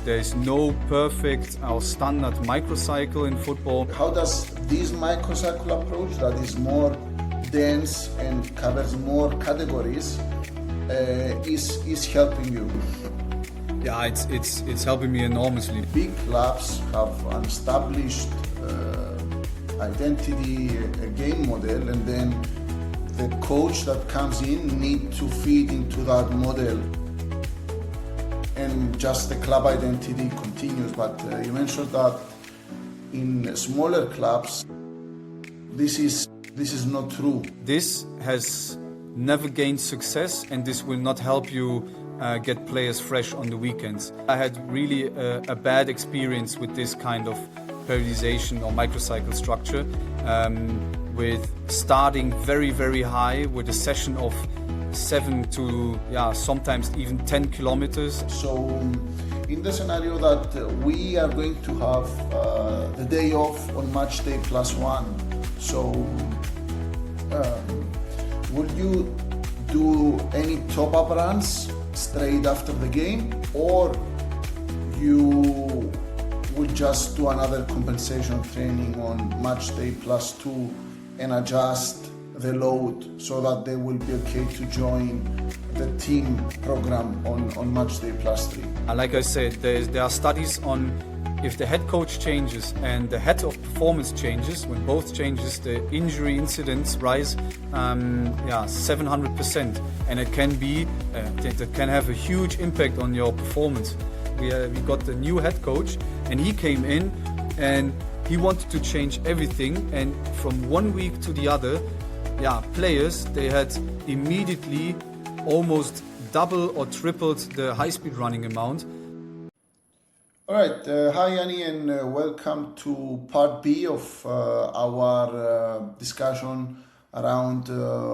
There is no perfect or standard microcycle in football. How does this microcycle approach that is more dense and covers more categories is helping you? Yeah, it's helping me enormously. Big clubs have an established identity, a game model, and then the coach that comes in needs to feed into that model, and just the club identity continues. But you mentioned that in smaller clubs, this is not true. This has never gained success, and this will not help you get players fresh on the weekends. I had really a bad experience with this kind of periodization or microcycle structure, with starting very, very high with a session of 7 to sometimes even 10 kilometers. So in the scenario that we are going to have the day off on match day +1, so would you do any top-up runs straight after the game, or you would just do another compensation training on match day +2 and adjust the load so that they will be okay to join the team program on match day +3? Like I said, there are studies on if the head coach changes and the head of performance changes. When both changes, the injury incidents rise 700%, and it can be that can have a huge impact on your performance. We got the new head coach, and he came in and he wanted to change everything, and from one week to the other, players, they had immediately almost double or tripled the high-speed running amount. All right, hi Yanni, and welcome to part B of our discussion around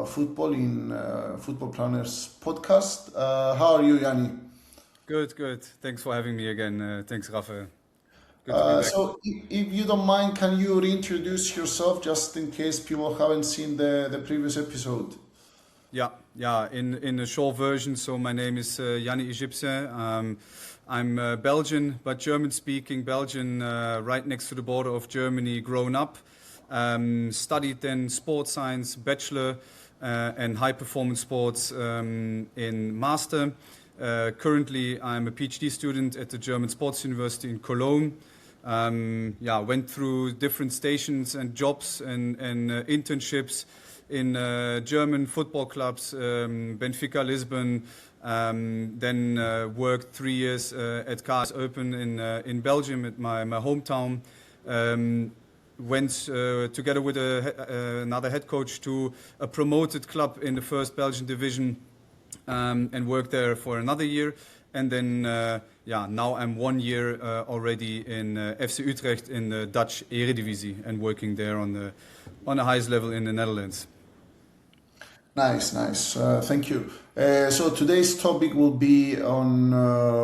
football in Football Planners podcast. How are you, Yanni? Good. Thanks for having me again. Thanks, Rafael. Good to be back. So if you don't mind, can you reintroduce yourself just in case people haven't seen the previous episode? Yeah. In a short version, so my name is Yanni Egyptian. I'm Belgian, but German-speaking Belgian, right next to the border of Germany, grown up. Studied then sports science, bachelor, and high-performance sports in master. Currently, I'm a PhD student at the German Sports University in Cologne. Went through different stations and jobs and internships in German football clubs, Benfica Lisbon. Then worked 3 years at KS Open in Belgium, at my hometown. Went together with another head coach to a promoted club in the first Belgian division, and worked there for another year. And then now I'm 1 year already in FC Utrecht in the Dutch Eredivisie, and working there on the highest level in the Netherlands. Nice. Thank you. So today's topic will be on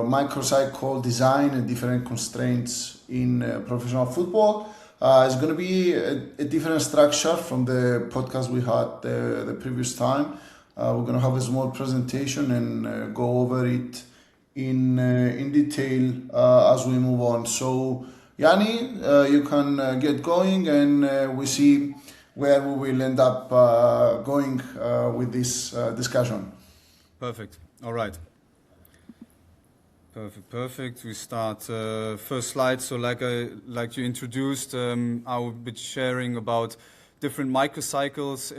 microcycle design and different constraints in professional football. It's going to be a different structure from the podcast we had the previous time. We're going to have a small presentation and go over it in detail as we move on. So Yanni, you can get going, and we see where we will end up going with this discussion. Perfect. All right. Perfect. We start first slide. So like you introduced, I will be sharing about different microcycles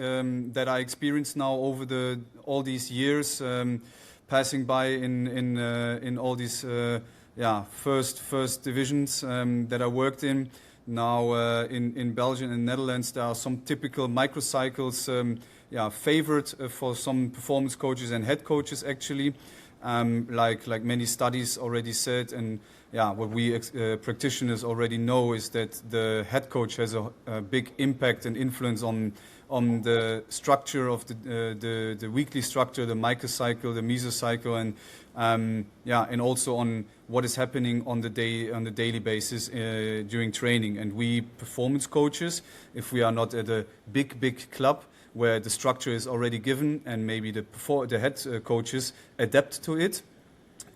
that I experienced now over all these years, passing by in all these first divisions that I worked in. Now in Belgium and Netherlands, there are some typical microcycles favored for some performance coaches and head coaches actually, like many studies already said, and what we practitioners already know is that the head coach has a big impact and influence on the structure of the weekly structure, the microcycle, the mesocycle, and also on what is happening on the daily basis during training. And we performance coaches, if we are not at a big club where the structure is already given, and maybe the head coaches adapt to it,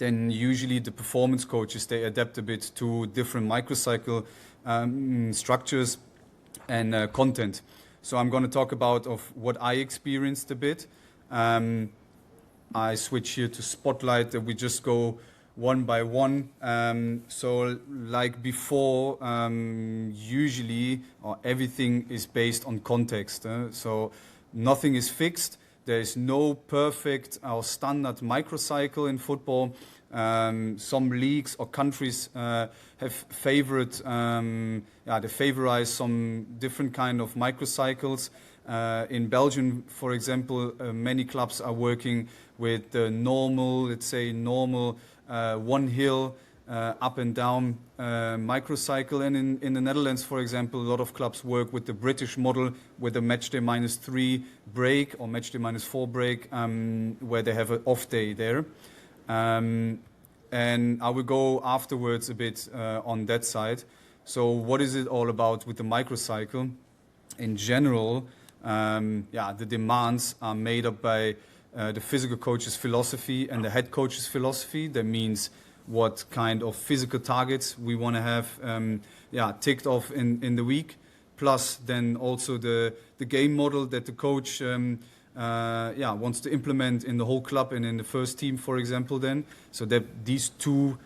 then usually the performance coaches, they adapt a bit to different microcycle structures and content. So I'm going to talk about of what I experienced a bit. I switch here to Spotlight, that we just go one by one. So like before, usually or everything is based on context. So nothing is fixed. There is no perfect or standard microcycle in football. Some leagues or countries have favored, they favorize some different kind of microcycles. In Belgium, for example, many clubs are working with the normal, let's say normal one hill up and down microcycle. And in the Netherlands, for example, a lot of clubs work with the British model with a matchday -3 break or matchday -4 break, where they have an off day there. And I will go afterwards a bit on that side. So what is it all about with the microcycle? In general, the demands are made up by the physical coach's philosophy and the head coach's philosophy. That means what kind of physical targets we want to have ticked off in the week. Plus then also the game model that the coach wants to implement in the whole club and in the first team, for example, then. So that these two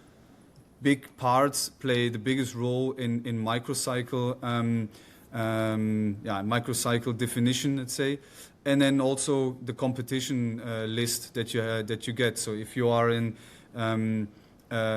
big parts play the biggest role in microcycle, microcycle definition, let's say. And then also the competition list that you get. So if you are in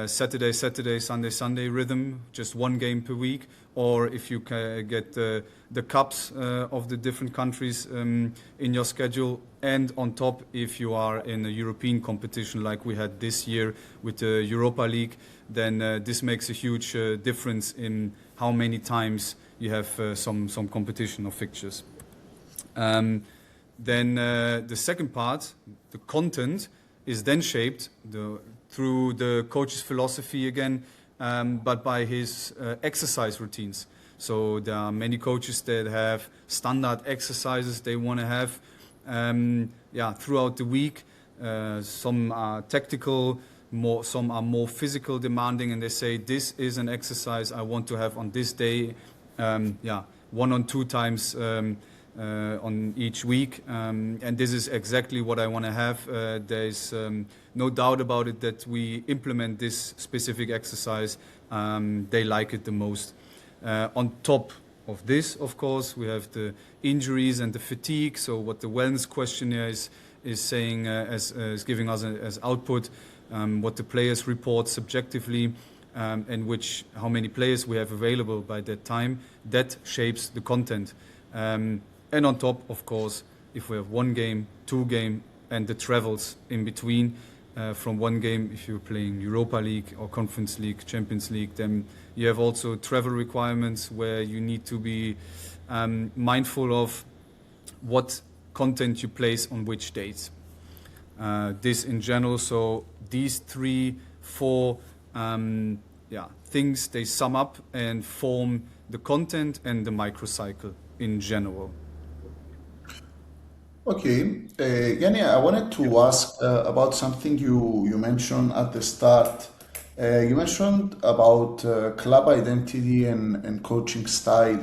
Saturday, Sunday rhythm, just one game per week, or if you get the cups of the different countries in your schedule, and on top, if you are in a European competition like we had this year with the Europa League, then this makes a huge difference in how many times you have some competition or fixtures. Then the second part, the content, is then shaped through the coach's philosophy again, but by his exercise routines. So there are many coaches that have standard exercises they want to have throughout the week. Some are tactical, some are more physical demanding, and they say this is an exercise I want to have on this day, 1 or 2 times on each week, and this is exactly what I want to have. There's no doubt about it that we implement this specific exercise. They like it the most. On top of this, of course, we have the injuries and the fatigue. So what the wellness questionnaire is saying, is giving us as output, what the players report subjectively, and how many players we have available by that time. That shapes the content. And on top, of course, if we have 1 game, 2 game, and the travels in between from 1 game, if you're playing Europa League or Conference League, Champions League, then you have also travel requirements where you need to be mindful of what content you place on which dates. This in general, so these 3, 4 things, they sum up and form the content and the microcycle in general. Okay, Yanni, I wanted to ask about something you mentioned at the start. You mentioned about club identity and coaching style,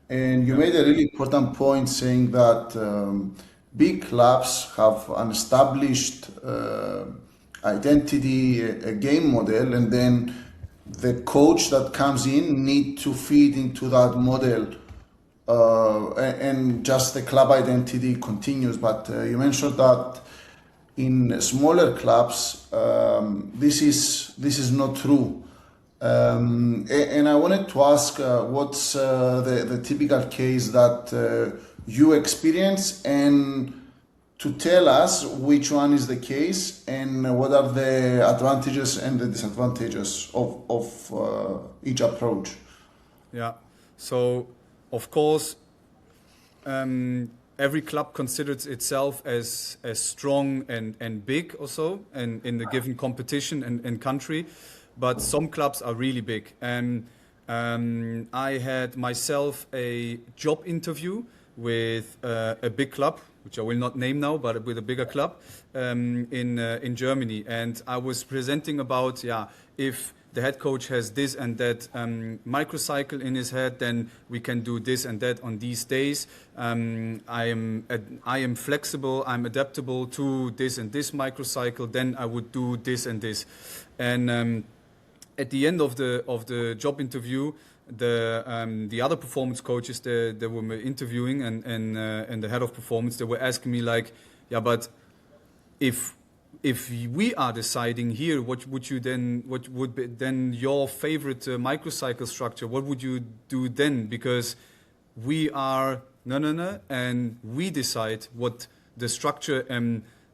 and you made a really important point saying that big clubs have an established identity, a game model, and then the coach that comes in need to feed into that model. And just the club identity continues. But you mentioned that in smaller clubs, this is not true. And I wanted to ask, what's the typical case that you experience, and to tell us which one is the case and what are the advantages and the disadvantages of each approach. Yeah. So, of course, every club considers itself as strong and big also, and in the given competition and country. But some clubs are really big. And I had myself a job interview with a big club, which I will not name now, but with a bigger club in Germany. And I was presenting about, if the head coach has this and that microcycle in his head, then we can do this and that on these days. I am flexible, I'm adaptable to this and this microcycle, then I would do this and this. And at the end of the job interview, the other performance coaches that were interviewing and the head of performance, they were asking me like, yeah, but if we are deciding here, what would be then your favorite microcycle structure? What would you do then? Because we are and we decide what the structure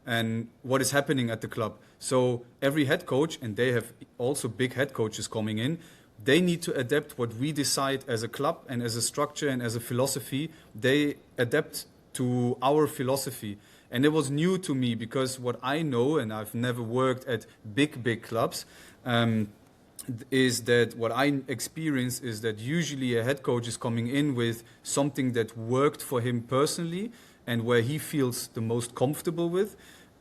and what is happening at the club. So every head coach, and they have also big head coaches coming in, they need to adapt what we decide as a club and as a structure and as a philosophy. They adapt to our philosophy. And it was new to me because what I know, and I've never worked at big clubs, is that what I experienced is that usually a head coach is coming in with something that worked for him personally and where he feels the most comfortable with.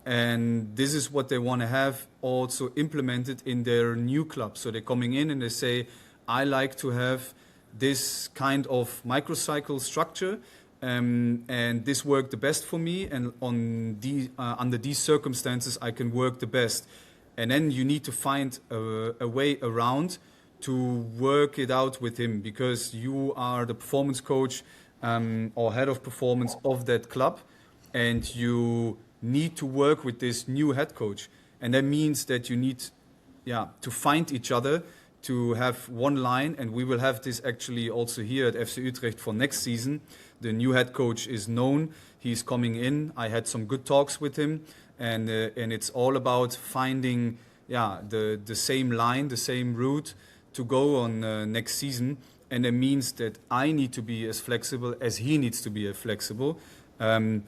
And this is what they want to have also implemented in their new club. So they're coming in and they say, I like to have this kind of microcycle structure. And this worked the best for me, and under these circumstances I can work the best. And then you need to find a way around to work it out with him, because you are the performance coach or head of performance of that club, and you need to work with this new head coach. And that means that you need to find each other, to have one line, and we will have this actually also here at FC Utrecht for next season. The new head coach is known. He's coming in. I had some good talks with him, and it's all about finding the same line, the same route to go on next season. And it means that I need to be as flexible as he needs to be flexible. What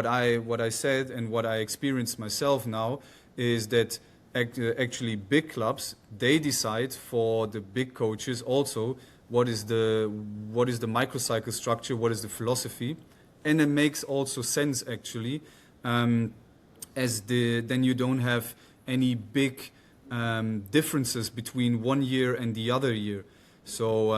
I said and what I experienced myself now is that actually big clubs, they decide for the big coaches also what is the microcycle structure, what is the philosophy, and it makes also sense actually, then you don't have any big differences between one year and the other year. So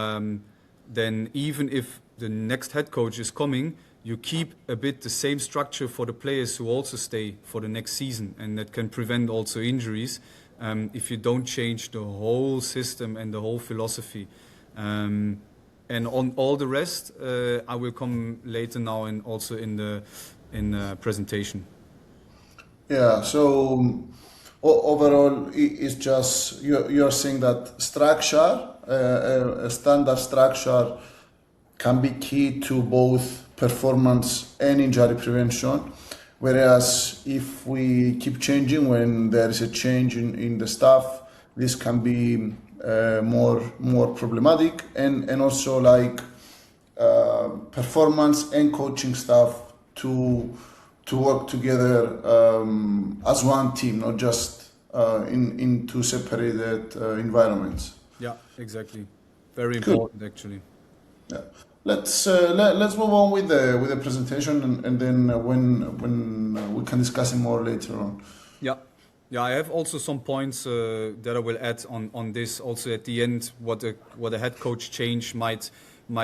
then even if the next head coach is coming, you keep a bit the same structure for the players who also stay for the next season, and that can prevent also injuries if you don't change the whole system and the whole philosophy. And on all the rest, I will come later now and also in the presentation. Yeah. So overall, it's just you're saying that structure, a standard structure, can be key to both performance and injury prevention. Whereas if we keep changing when there is a change in the staff, this can be more problematic, and also like performance and coaching staff to work together as one team, not just in two separated environments. Yeah, exactly. Very important, actually. Yeah. Let's move on with the presentation, and then when we can discuss it more later on. Yeah, I have also some points that I will add on this also at the end, what a head coach change might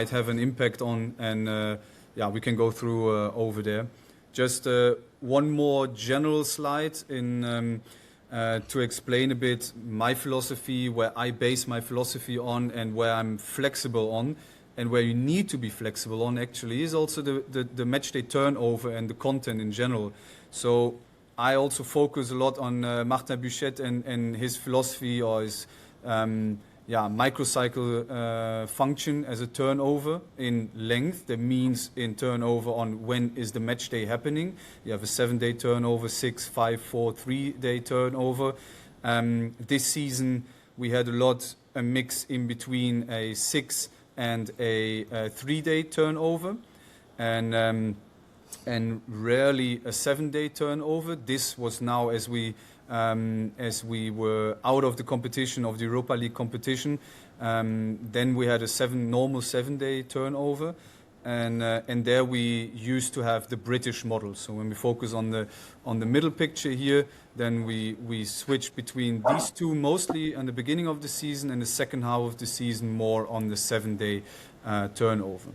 have an impact on, and we can go through over there. Just one more general slide to explain a bit my philosophy, where I base my philosophy on, and where I'm flexible on. And where you need to be flexible on actually is also the match day turnover and the content in general. So I also focus a lot on Martin Buchet and his philosophy, or his microcycle function as a turnover in length. That means in turnover on when is the match day happening. You have a 7-day turnover, 6, 5, 4, 3-day turnover. This season we had a mix in between a 6 and a 3-day turnover, and rarely a 7-day turnover. This was now as we were out of the competition, of the Europa League competition. Then we had a normal 7-day turnover, and there we used to have the British model. So when we focus on the middle picture here, then we switch between these two mostly in the beginning of the season, and the second half of the season more on the 7-day turnover.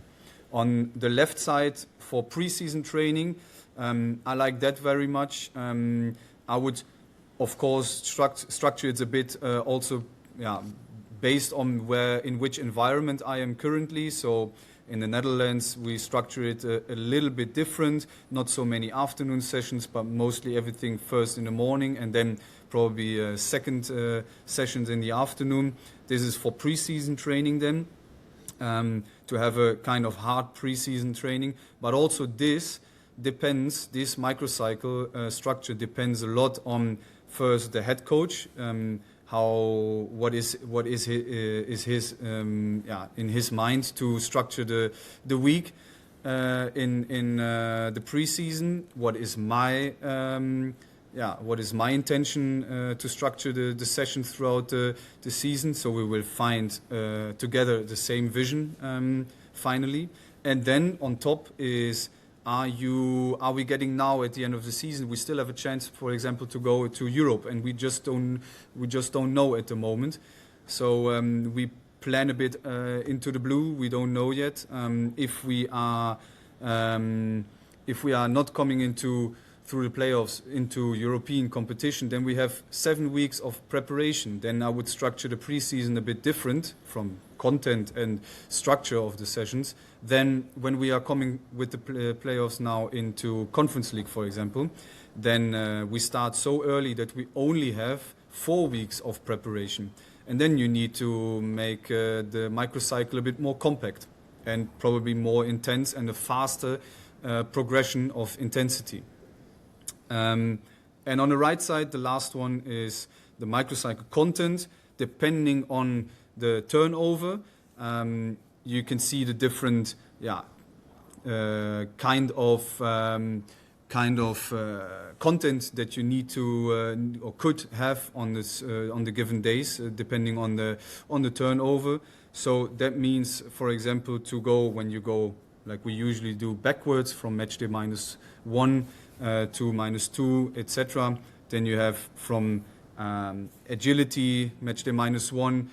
On the left side for preseason training, I like that very much. I would, of course, structure it a bit also, based on in which environment I am currently. So in the Netherlands, we structure it a little bit different. Not so many afternoon sessions, but mostly everything first in the morning, and then probably second sessions in the afternoon. This is for preseason training then, to have a kind of hard preseason training. But also this microcycle structure depends a lot on first the head coach, what is his in his mind to structure the week in the preseason. What is my intention to structure the session throughout the season? So we will find together the same vision finally, and then on top is. Are we getting now at the end of the season? We still have a chance, for example, to go to Europe, and we just don't know at the moment. So we plan a bit into the blue. We don't know yet if we are not coming through the playoffs into European competition. Then we have 7 weeks of preparation. Then I would structure the preseason a bit different from content and structure of the sessions. Then when we are coming with the playoffs now into Conference League, for example, then we start so early that we only have 4 weeks of preparation. And then you need to make the microcycle a bit more compact and probably more intense and a faster progression of intensity. And on the right side, the last one is the microcycle content. Depending on the turnover, you can see the different kind of content that you need to or could have on the given days, depending on the turnover. So that means, for example, when you go like we usually do backwards from match day -1 to -2, etc. Then you have from agility match day -1,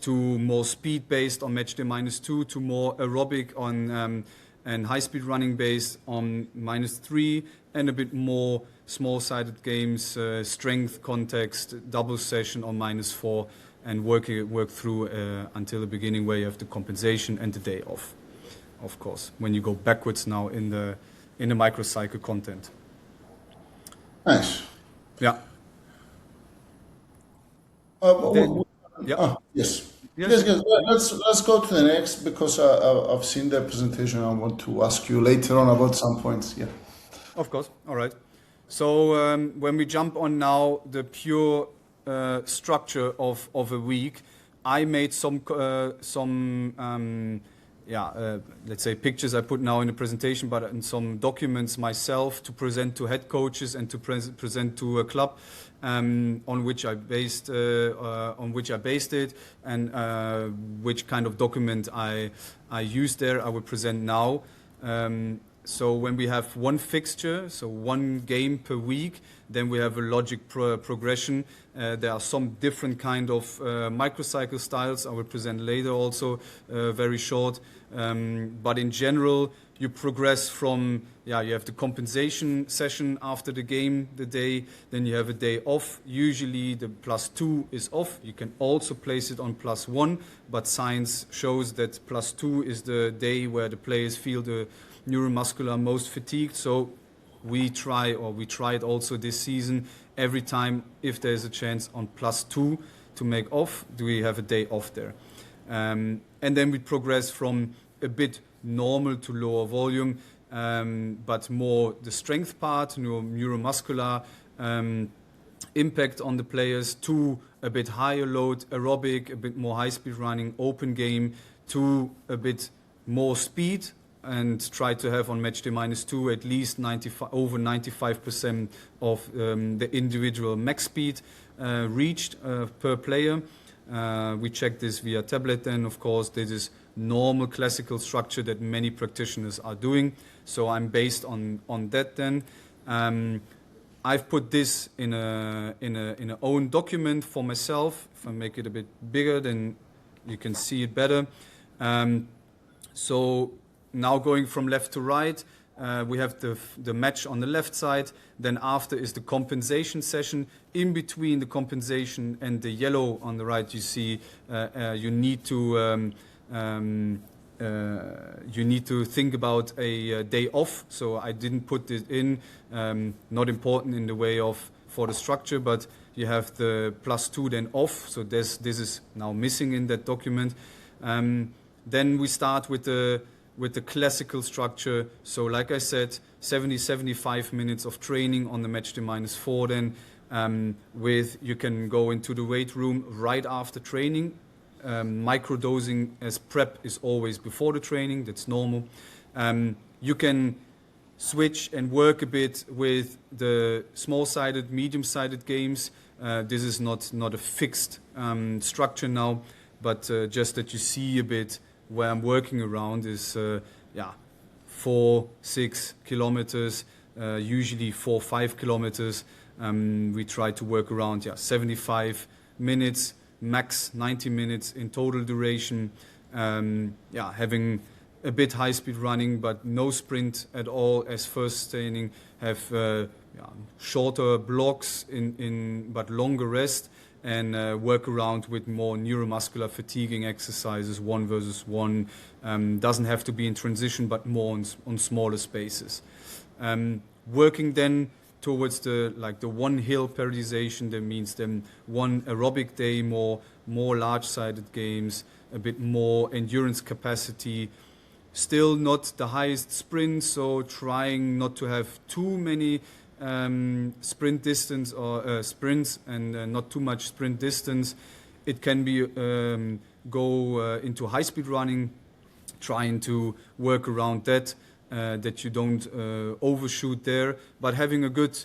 to more speed based on match day -2, to more aerobic on and high speed running based on -3, and a bit more small-sided games, strength context, double session on -4, and work through until the beginning where you have the compensation and the day off, of course, when you go backwards now in the microcycle content. Nice. Yeah. Yes. Yes. Let's go to the next, because I've seen the presentation. I want to ask you later on about some points. Yeah. Of course. All right. So when we jump on now the pure structure of a week, I made let's say pictures I put now in the presentation, but in some documents myself to present to head coaches and to present to a club, on which I based it, and which kind of document I used there. I will present now. So when we have one fixture, so one game per week, then we have a logic progression. There are some different kind of microcycle styles I will present later also, very short. But in general, you progress from, you have the compensation session after the game, the day, then you have a day off. Usually the +2 is off. You can also place it on +1, but science shows that +2 is the day where the players feel the neuromuscular most fatigued. So we tried also this season, every time if there's a chance on +2 to make off, do we have a day off there. And then we progress from a bit normal to lower volume, but more the strength part, neuromuscular impact on the players, to a bit higher load aerobic, a bit more high-speed running, open game, to a bit more speed, and try to have on match day -2 at least over 95% of the individual max speed reached per player. We check this via tablet then, of course. This is normal classical structure that many practitioners are doing. So I'm based on that then. I've put this in a own document for myself. If I make it a bit bigger, then you can see it better. So now going from left to right, we have the match on the left side. Then after is the compensation session. In between the compensation and the yellow on the right, you see you need to think about a day off. So I didn't put it in, not important in the way of for the structure, but you have the +2 then off. So this is now missing in that document. Then we start with the classical structure. So like I said, 75 minutes of training on the match day -4 then, you can go into the weight room right after training. Microdosing as prep is always before the training, that's normal. You can switch and work a bit with the small-sided, medium-sided games. This is not a fixed structure now, but just that you see a bit where I'm working around is 4-6 kilometers, usually 4-5 kilometers. We try to work around 75 minutes, max 90 minutes in total duration. Having a bit high-speed running, but no sprint at all as first training. Have shorter blocks but longer rest, and work around with more neuromuscular fatiguing exercises, 1 versus 1. Doesn't have to be in transition, but more on smaller spaces. Working then towards the one hill periodization. That means then one aerobic day, more large-sided games, a bit more endurance capacity. Still not the highest sprint, so trying not to have too many sprint distance or sprints and not too much sprint distance. It can be go into high-speed running, trying to work around that you don't overshoot there, but having a good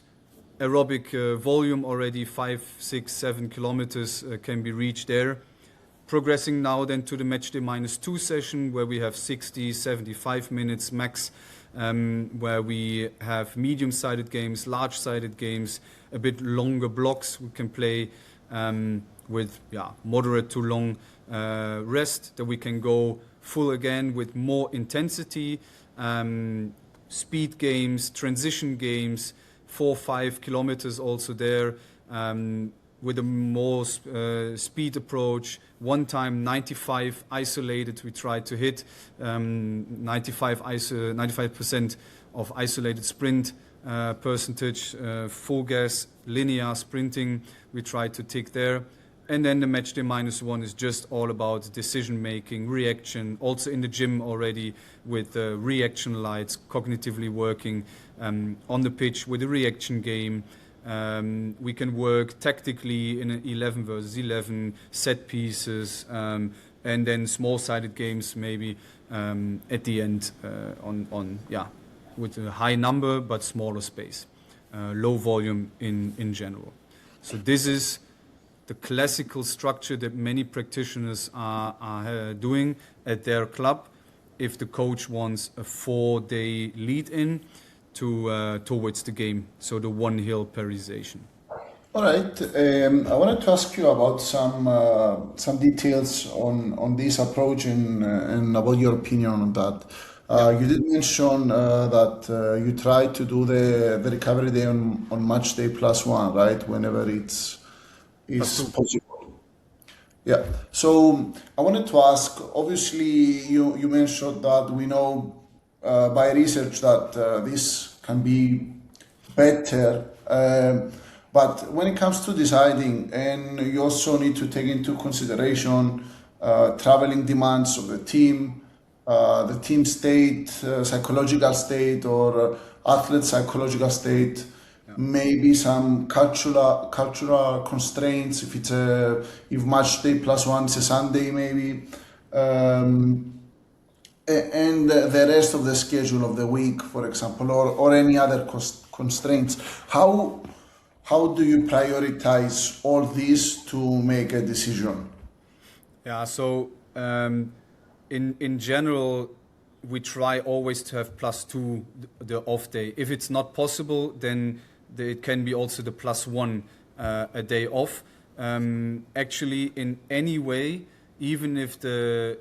aerobic volume already, 5, 6, 7 kilometers can be reached there. Progressing now then to the match day -2 session, where we have 60, 75 minutes max, where we have medium-sided games, large-sided games, a bit longer blocks. We can play with moderate to long rest, that we can go full again with more intensity, speed games, transition games, 4-5 kilometers also there, with a more speed approach. One time 95 isolated, we try to hit 95% of isolated sprint percentage, full gas, linear sprinting, we try to tick there. And then the match day -1 is just all about decision making, reaction, also in the gym already with reaction lights, cognitively working on the pitch with a reaction game. We can work tactically in an 11 versus 11, set pieces, and then small-sided games maybe at the end with a high number but smaller space, low volume in general. So this is the classical structure that many practitioners are doing at their club if the coach wants a 4-day lead-in towards the game, so the one hill periodization. All right. I wanted to ask you about some details on this approach and about your opinion on that. You did mention that you try to do the recovery day on match day +1, right? Whenever it's possible. Yeah. So I wanted to ask. Obviously, you mentioned that we know by research that this can be better. But when it comes to deciding, and you also need to take into consideration traveling demands of the team state, psychological state, or athlete psychological state, maybe some cultural constraints. If match day +1 is a Sunday, maybe, and the rest of the schedule of the week, for example, or any other constraints. How do you prioritize all these to make a decision? Yeah, so in general, we try always to have +2 the off day. If it's not possible, then it can be also the +1 a day off. Actually, in any way, even if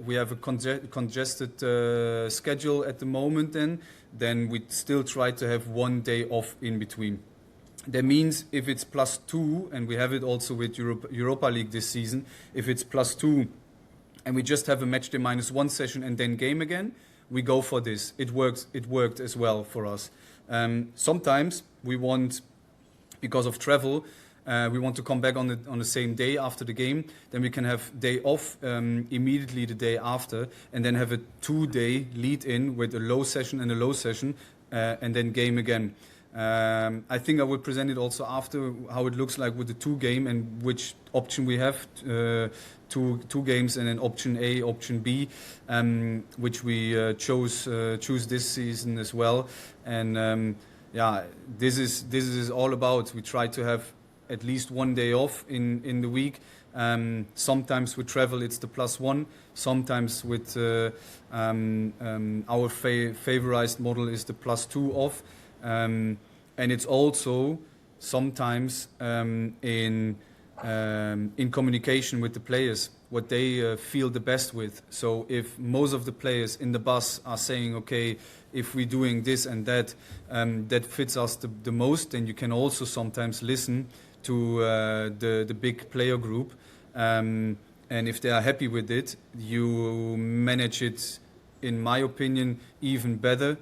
we have a congested schedule at the moment, then we still try to have 1 day off in between. That means if it's +2, and we have it also with Europa League this season, if it's +2 and we just have a match day -1 session and then game again, we go for this. It worked as well for us. Sometimes we want, because of travel, we want to come back on the same day after the game. Then we can have day off immediately the day after, and then have a 2-day lead in with a low session and a low session, and then game again. I think I will present it also after how it looks like with the 2 game and which option we have. Two games and then option A, option B, which we choose this season as well. And this is all about. We try to have at least 1 day off in the week. Sometimes with travel it's the +1. Sometimes with our favorized model is the +2 off. And it's also sometimes in communication with the players, what they feel the best with. So if most of the players in the bus are saying, okay, if we're doing this and that, that fits us the most, then you can also sometimes listen to the big player group. And if they are happy with it, you manage it, in my opinion, even better.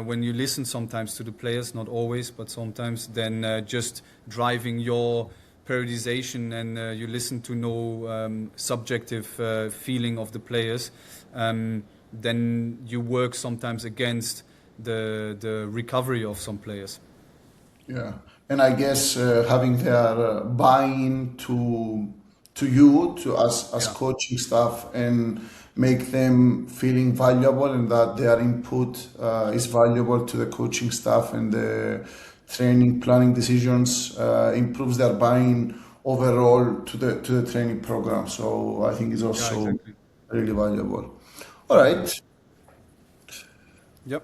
When you listen sometimes to the players, not always, but sometimes, then just driving your periodization and you listen to no subjective feeling of the players, then you work sometimes against the recovery of some players. Yeah, and I guess having their buy-in to you, to us as coaching staff, and make them feeling valuable, and that their input is valuable to the coaching staff and the training planning decisions, improves their buy-in overall to the training program. So I think it's also exactly. really valuable. All right. Yep.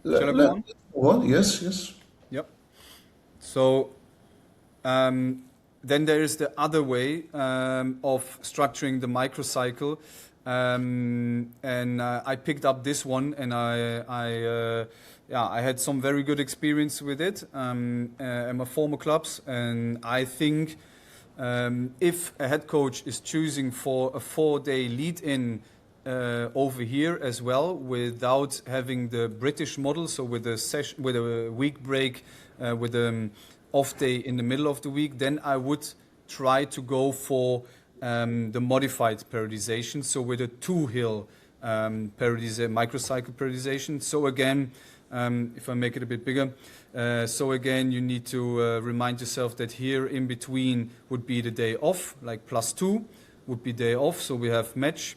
Let, Shall I go let, on? go on. Yes. Yep. So then there is the other way of structuring the microcycle. And I picked up this one, and I had some very good experience with it at my former clubs. And I think if a head coach is choosing for a 4-day lead-in over here as well, without having the British model, so with a week break, with an off day in the middle of the week, then I would try to go for the modified periodization, so with a 2-hill microcycle periodization. So again, if I make it a bit bigger, so again you need to remind yourself that here in between would be the day off, like +2 would be day off. So we have match,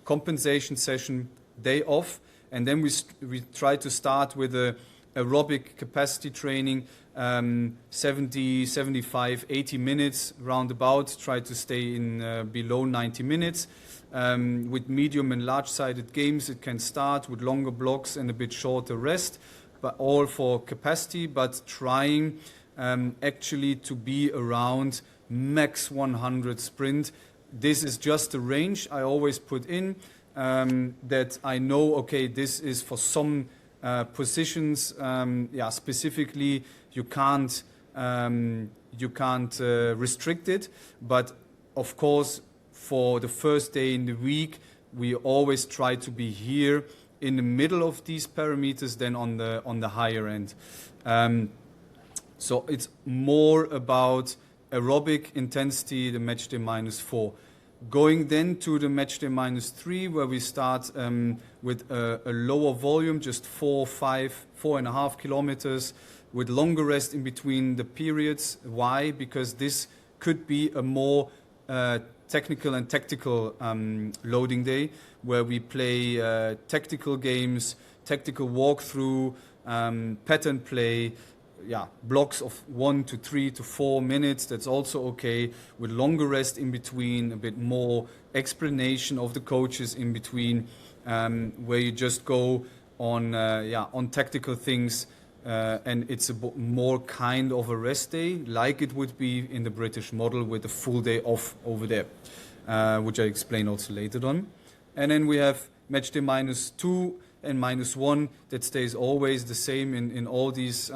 compensation session, day off, and then we try to start with a aerobic capacity training, 70, 75, 80 minutes roundabout. Try to stay in below 90 minutes. With medium and large-sided games, it can start with longer blocks and a bit shorter rest, but all for capacity, but trying actually to be around max 100 sprint. This is just a range I always put in, that I know, okay, this is for some positions, specifically you can't restrict it, but of course for the first day in the week we always try to be here in the middle of these parameters than on the higher end. So it's more about aerobic intensity, the match day -4. Going then to the match day -3, where we start with a lower volume, just 4.5 kilometers, with longer rest in between the periods. Why? Because this could be a more technical and tactical loading day, where we play tactical games, tactical walkthrough, pattern play, blocks of 1 to 3 to 4 minutes. That's also okay, with longer rest in between, a bit more explanation of the coaches in between, where you just go on tactical things, and it's a more kind of a rest day, like it would be in the British model with a full day off over there, which I explain also later on. And then we have match day -2 and -1. That stays always the same in all these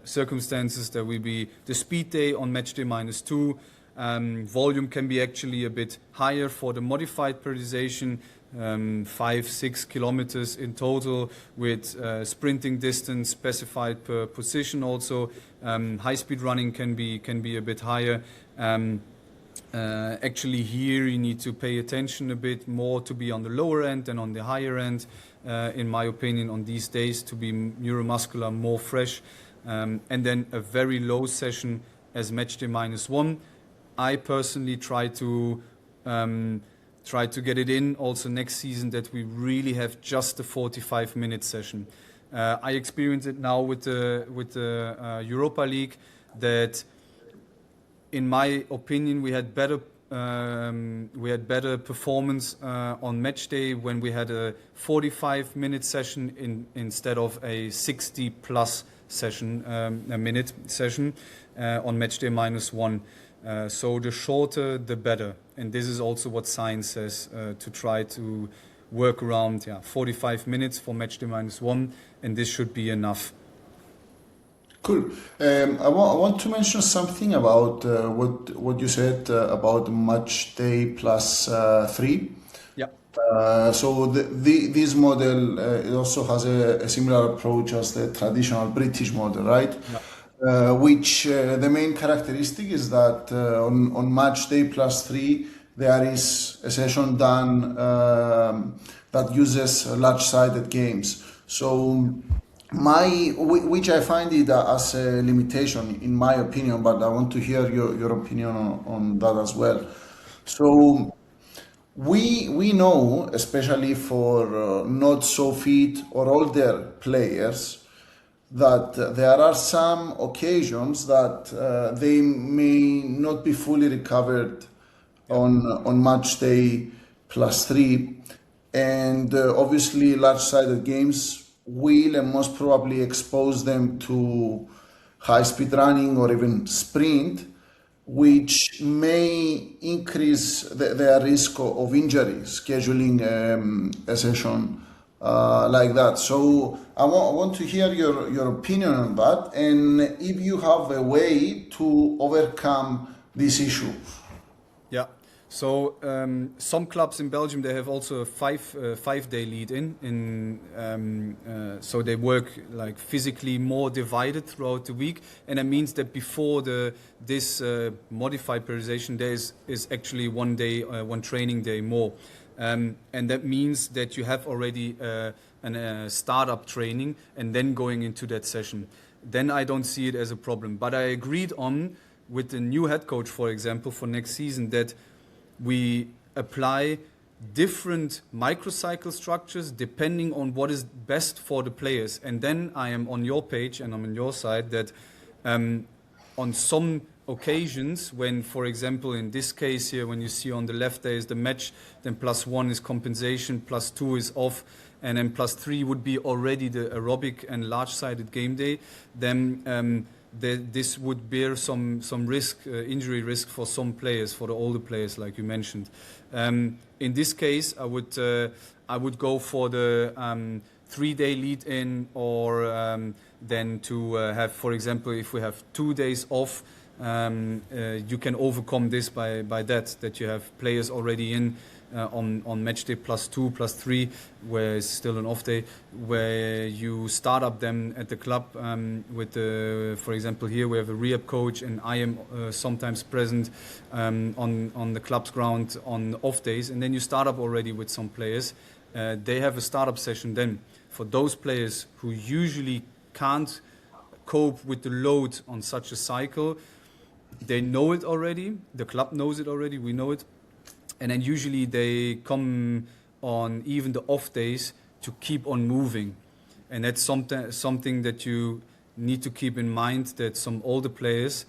circumstances. There will be the speed day on match day -2. Volume can be actually a bit higher for the modified periodization, 5-6 kilometers in total, with sprinting distance specified per position also. High speed running can be a bit higher. Actually here you need to pay attention a bit more to be on the lower end than on the higher end, in my opinion, on these days, to be neuromuscular, more fresh. And then a very low session as match day -1. I personally try to get it in also next season, that we really have just a 45-minute session. I experience it now with the Europa League, that in my opinion we had better performance on match day when we had a 45-minute session instead of a 60+ session, a minute session on match day -1. So the shorter the better, and this is also what science says, to try to work around 45 minutes for match day -1, and this should be enough. Cool. I want to mention something about what you said about match day +3. Yeah. So this model it also has a similar approach as the traditional British model, right? Yeah. Which the main characteristic is that on match day +3 there is a session done that uses large-sided games. So which I find it as a limitation in my opinion, but I want to hear your opinion on that as well. So we know, especially for not so fit or older players, that there are some occasions that they may not be fully recovered on match day +3, and obviously large-sided games will and most probably expose them to high-speed running or even sprint, which may increase their risk of injury, scheduling a session like that. So I want to hear your opinion on that, and if you have a way to overcome this issue. Yeah. So some clubs in Belgium, they have also a five-day lead-in. So they work like physically more divided throughout the week, and that means that before this modified periodization, there is actually one training day more. And that means that you have already a startup training and then going into that session. Then I don't see it as a problem. But I agreed on with the new head coach, for example, for next season, that we apply different microcycle structures depending on what is best for the players. And then I am on your page and I'm on your side that on some occasions when, for example, in this case here, when you see on the left there is the match, then +1 is compensation, +2 is off, and then +3 would be already the aerobic and large-sided game day, then this would bear some risk, injury risk for some players, for the older players, like you mentioned. In this case, I would go for the 3-day lead-in, or then to have, for example, if we have 2 days off, you can overcome this by that you have players already in on match day +2, +3, where it's still an off day, where you start up them at the club with for example, here we have a rehab coach, and I am sometimes present on the club's ground on off days, and then you start up already with some players. They have a startup session then for those players who usually can't cope with the load on such a cycle. They know it already, the club knows it already, we know it. And then usually they come on even the off days to keep on moving. And that's something that you need to keep in mind, that some older players,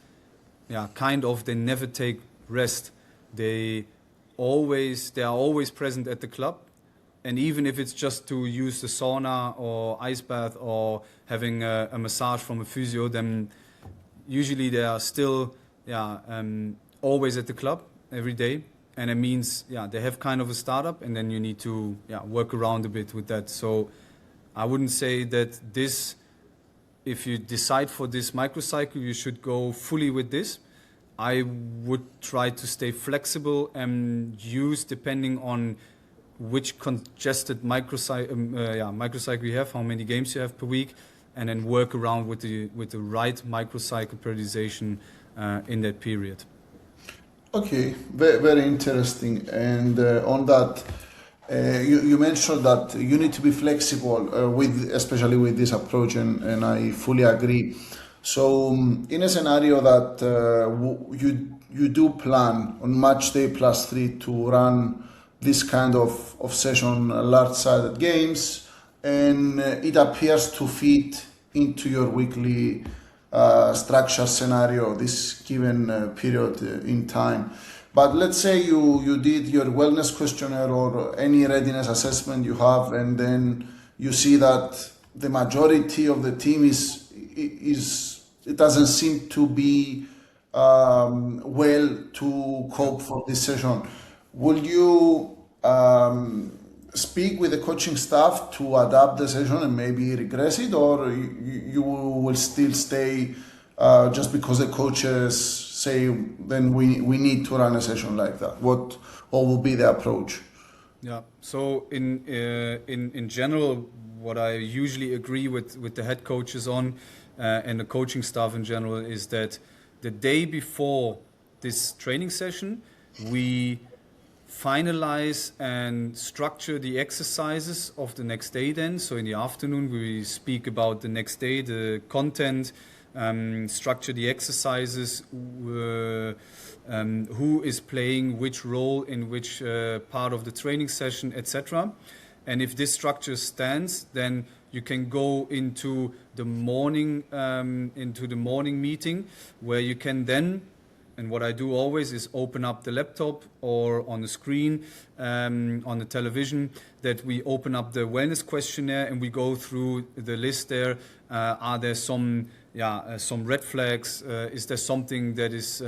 they never take rest. They are always present at the club. And even if it's just to use the sauna or ice bath or having a massage from a physio, then usually they are still always at the club every day. And it means they have kind of a startup, and then you need to work around a bit with that. So I wouldn't say that if you decide for this microcycle, you should go fully with this. I would try to stay flexible and use, depending on which congested microcycle you have, how many games you have per week, and then work around with the right microcycle periodization in that period. Okay, very, very interesting. And on that, you mentioned that you need to be flexible especially with this approach, and I fully agree. So in a scenario that you do plan on match day +3 to run this kind of session, large-sided games, and it appears to fit into your weekly structure scenario, this given period in time. But let's say you did your wellness questionnaire or any readiness assessment you have, and then you see that the majority of the team it doesn't seem to be well to cope for this session. Will you speak with the coaching staff to adapt the session and maybe regress it, or you will still stay just because the coaches say then we need to run a session like that? What will be the approach? Yeah. So in general, what I usually agree with the head coaches on and the coaching staff in general is that the day before this training session, we finalize and structure the exercises of the next day then. So in the afternoon, we speak about the next day, the content, structure the exercises, who is playing which role in which part of the training session, etc. And if this structure stands, then you can go into the morning meeting, where you can then, and what I do always is open up the laptop or on the screen, on the television, that we open up the wellness questionnaire and we go through the list there. Are there some red flags? Is there something that is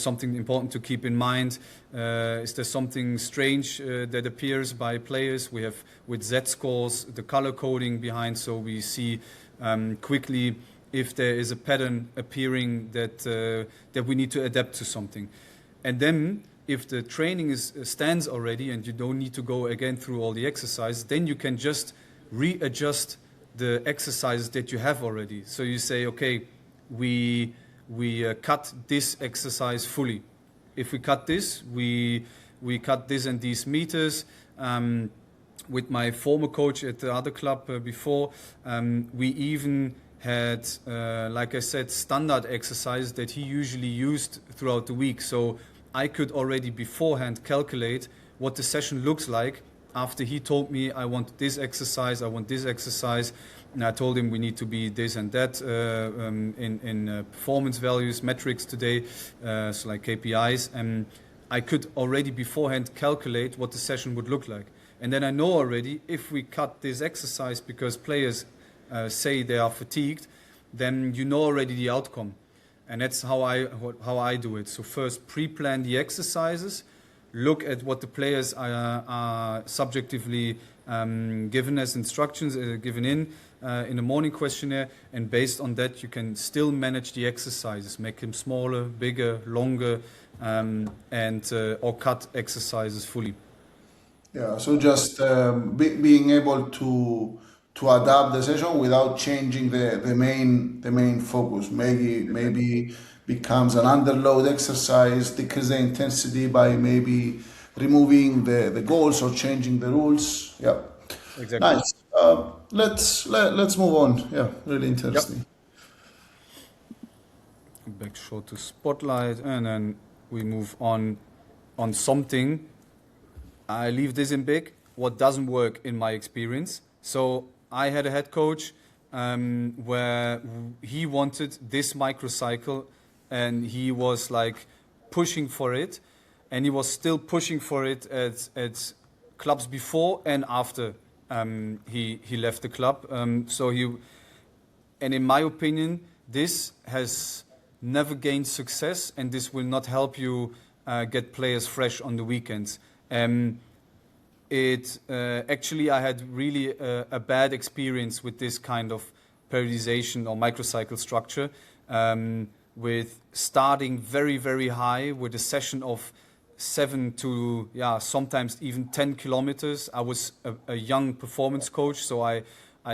something important to keep in mind? Is there something strange that appears by players? We have with Z scores the color coding behind, so we see quickly if there is a pattern appearing that we need to adapt to something. And then if the training stands already and you don't need to go again through all the exercises, then you can just readjust the exercises that you have already. So you say, okay, we cut this exercise fully. If we cut this, we cut this and these meters. With my former coach at the other club before, we even had, like I said, standard exercises that he usually used throughout the week. So I could already beforehand calculate what the session looks like after he told me, I want this exercise, I want this exercise. And I told him we need to be this and that in performance values, metrics today, so like KPIs. And I could already beforehand calculate what the session would look like. And then I know already if we cut this exercise because players say they are fatigued, then you know already the outcome. And that's how I do it. So first pre-plan the exercises, look at what the players are subjectively given as instructions, given in the morning questionnaire, and based on that you can still manage the exercises, make them smaller, bigger, longer, and or cut exercises fully. Yeah, so just being able to adapt the session without changing the main focus. Maybe becomes an underload exercise, decrease the intensity by maybe removing the goals or changing the rules. Yeah, Exactly. nice. Let's move on. Yeah, really interesting. Back short to spotlight, and then we move on something. I leave this in big. What doesn't work in my experience. So I had a head coach where he wanted this microcycle, and he was like pushing for it, and he was still pushing for it at clubs before and after he left the club. And in my opinion, this has never gained success, and this will not help you get players fresh on the weekends. Actually, I had really a bad experience with this kind of periodization or microcycle structure, with starting very, very high with a session of 7 to sometimes even 10 kilometers. I was a young performance coach, so I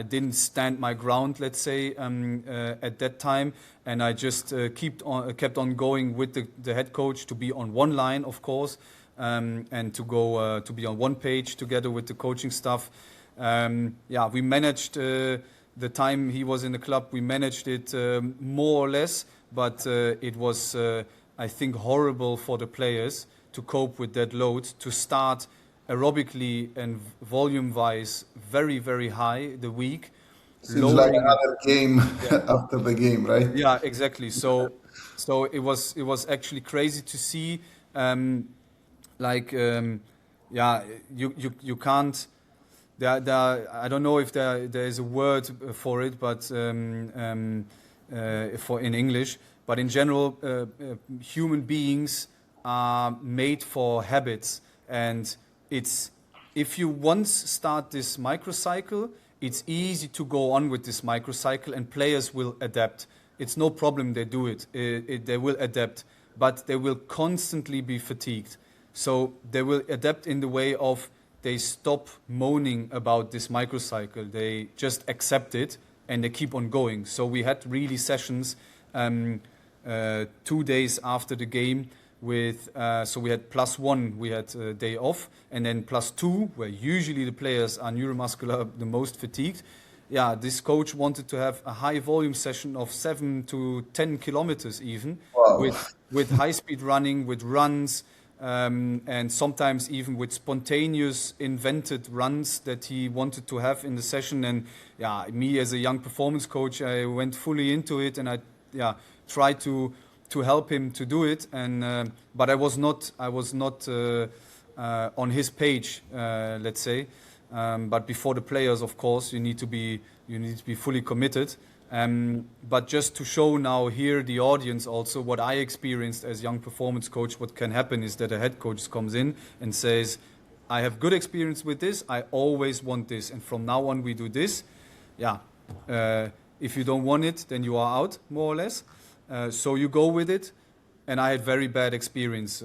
didn't stand my ground, let's say, at that time, and I just kept on going with the head coach to be on one line, of course, and to go to be on one page together with the coaching staff. We managed the time he was in the club. We managed it more or less, but it was, I think, horrible for the players to cope with that load, to start aerobically and volume-wise very, very high the week. Seems like another game after the game, right? Yeah, exactly. So it was actually crazy to see. You can't. I don't know if there is a word for it, but for in English. But in general, human beings are made for habits, and if you once start this microcycle, it's easy to go on with this microcycle, and players will adapt. It's no problem they do it. They will adapt, but they will constantly be fatigued. So they will adapt in the way of they stop moaning about this microcycle. They just accept it and they keep on going. So we had really sessions 2 days after the game with, so we had +1, we had a day off, and then +2, where usually the players are neuromuscular, the most fatigued. Yeah, this coach wanted to have a high volume session of 7 to 10 kilometers even, wow, with high speed running, with runs, and sometimes even with spontaneous invented runs that he wanted to have in the session. And me as a young performance coach, I went fully into it, and I tried to help him to do it. And but I was not on his page, let's say. But before the players, of course, you need to be fully committed. But just to show now here the audience also what I experienced as young performance coach, what can happen is that a head coach comes in and says, I have good experience with this, I always want this, and from now on we do this. If you don't want it, then you are out, more or less. So you go with it. And I had very bad experience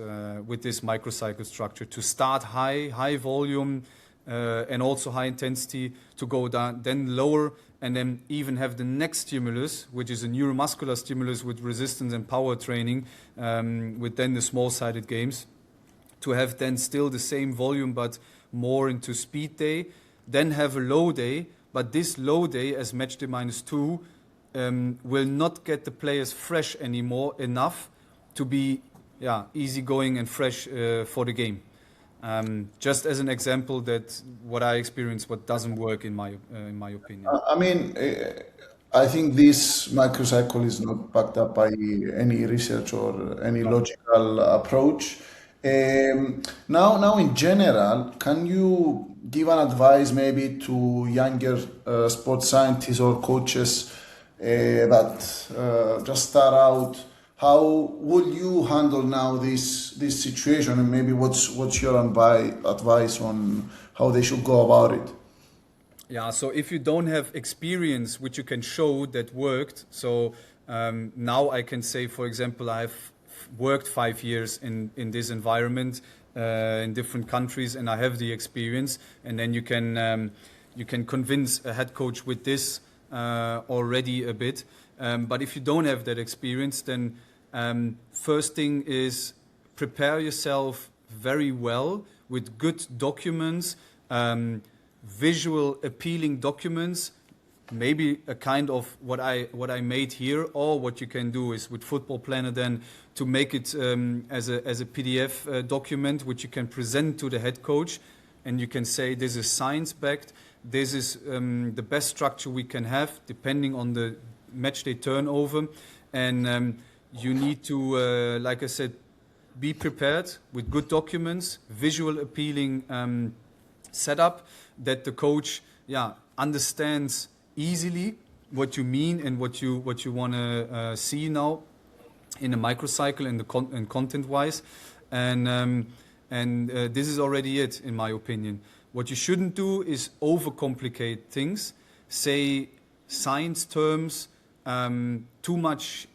with this microcycle structure, to start high volume, and also high intensity, to go down, then lower, and then even have the next stimulus, which is a neuromuscular stimulus with resistance and power training, with then the small-sided games, to have then still the same volume but more into speed day, then have a low day, but this low day as match day -2 will not get the players fresh anymore enough to be easygoing and fresh for the game. Just as an example, that what I experienced, what doesn't work in my opinion. I mean, I think this microcycle is not backed up by any research or any logical approach. Now, in general, can you give an advice maybe to younger sports scientists or coaches that just start out? How would you handle now this situation, and maybe what's your advice on how they should go about it? Yeah, so if you don't have experience which you can show that worked, so now I can say, for example, I've worked 5 years in this environment in different countries, and I have the experience, and then you can convince a head coach with this already a bit. But if you don't have that experience, then first thing is prepare yourself very well with good documents, visual appealing documents, maybe a kind of what I made here, or what you can do is with Football Planner then to make it as a PDF document which you can present to the head coach, and you can say this is science backed, this is the best structure we can have, depending on the match day turnover. And you need to, like I said, be prepared with good documents, visual appealing setup, that the coach understands easily what you mean and what you want to see now in a microcycle and content wise. And this is already it, in my opinion. What you shouldn't do is overcomplicate things, say science terms, too much,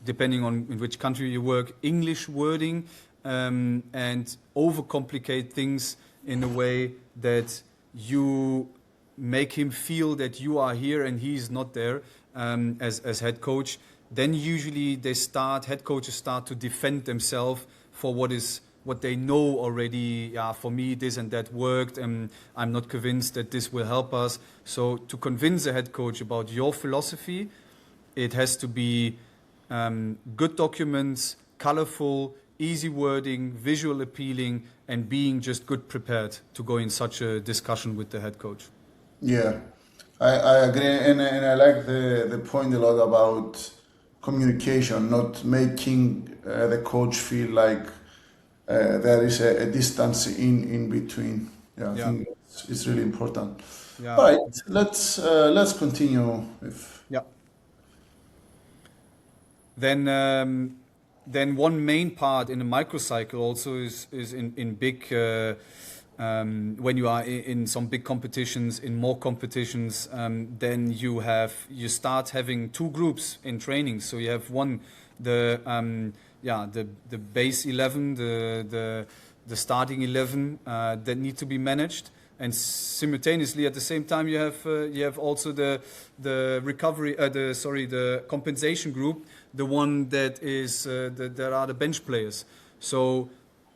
depending on in which country you work, English wording, and overcomplicate things in a way that you make him feel that you are here and he's not there as head coach. Then usually head coaches start to defend themselves for what they know already. Yeah, for me this and that worked, and I'm not convinced that this will help us. So to convince a head coach about your philosophy, it has to be good documents, colorful, easy wording, visual appealing, and being just good prepared to go in such a discussion with the head coach. Yeah, I agree, and I like the point a lot about communication, not making the coach feel like there is a distance in between. Yeah, I think it's really important. Yeah. All right, let's continue with. Yeah. Then one main part in a microcycle also is in big when you are in some big competitions, in more competitions, then you start having two groups in training. So you have one, the base 11, the starting 11 that need to be managed, and simultaneously at the same time you have also the recovery the compensation group, the one that is that are the bench players. So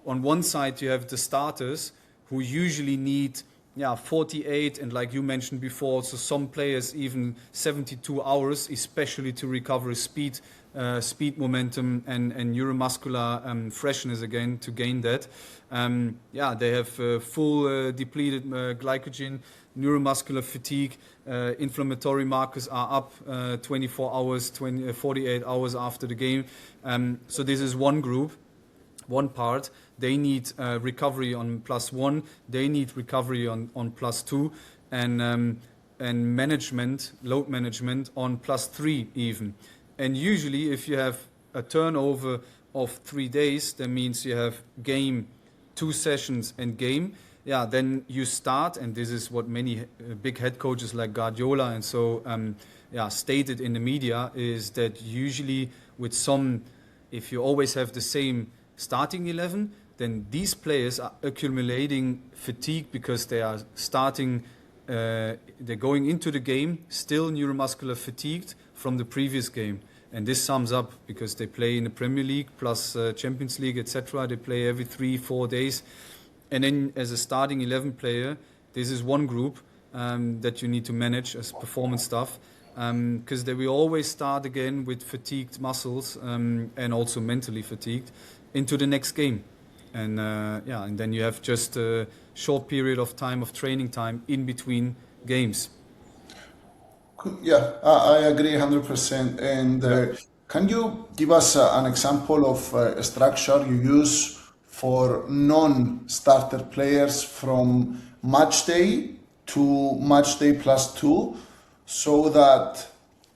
on one side you have the starters, who usually need 48, and like you mentioned before, so some players even 72 hours, especially to recover speed, momentum, and neuromuscular freshness again, to gain that. They have full depleted glycogen, neuromuscular fatigue, inflammatory markers are up 24 hours, 48 hours after the game. So this is one group. One part, they need recovery on +1, they need recovery on +2, and load management on +3 even. And usually if you have a turnover of 3 days, that means you have game, 2 sessions and game. Yeah, then you start, and this is what many big head coaches like Guardiola and so stated in the media, is that usually with if you always have the same starting 11, then these players are accumulating fatigue because they are they're going into the game still neuromuscular fatigued from the previous game. And this sums up because they play in the Premier League plus Champions League, etc. They play every 3-4 days. And then as a starting 11 player, this is one group that you need to manage as performance staff, because they will always start again with fatigued muscles and also mentally fatigued into the next game. And and then you have just a short period of time of training time in between games. Yeah, I agree 100%. And can you give us an example of a structure you use for non-starter players from match day to match day +2, so that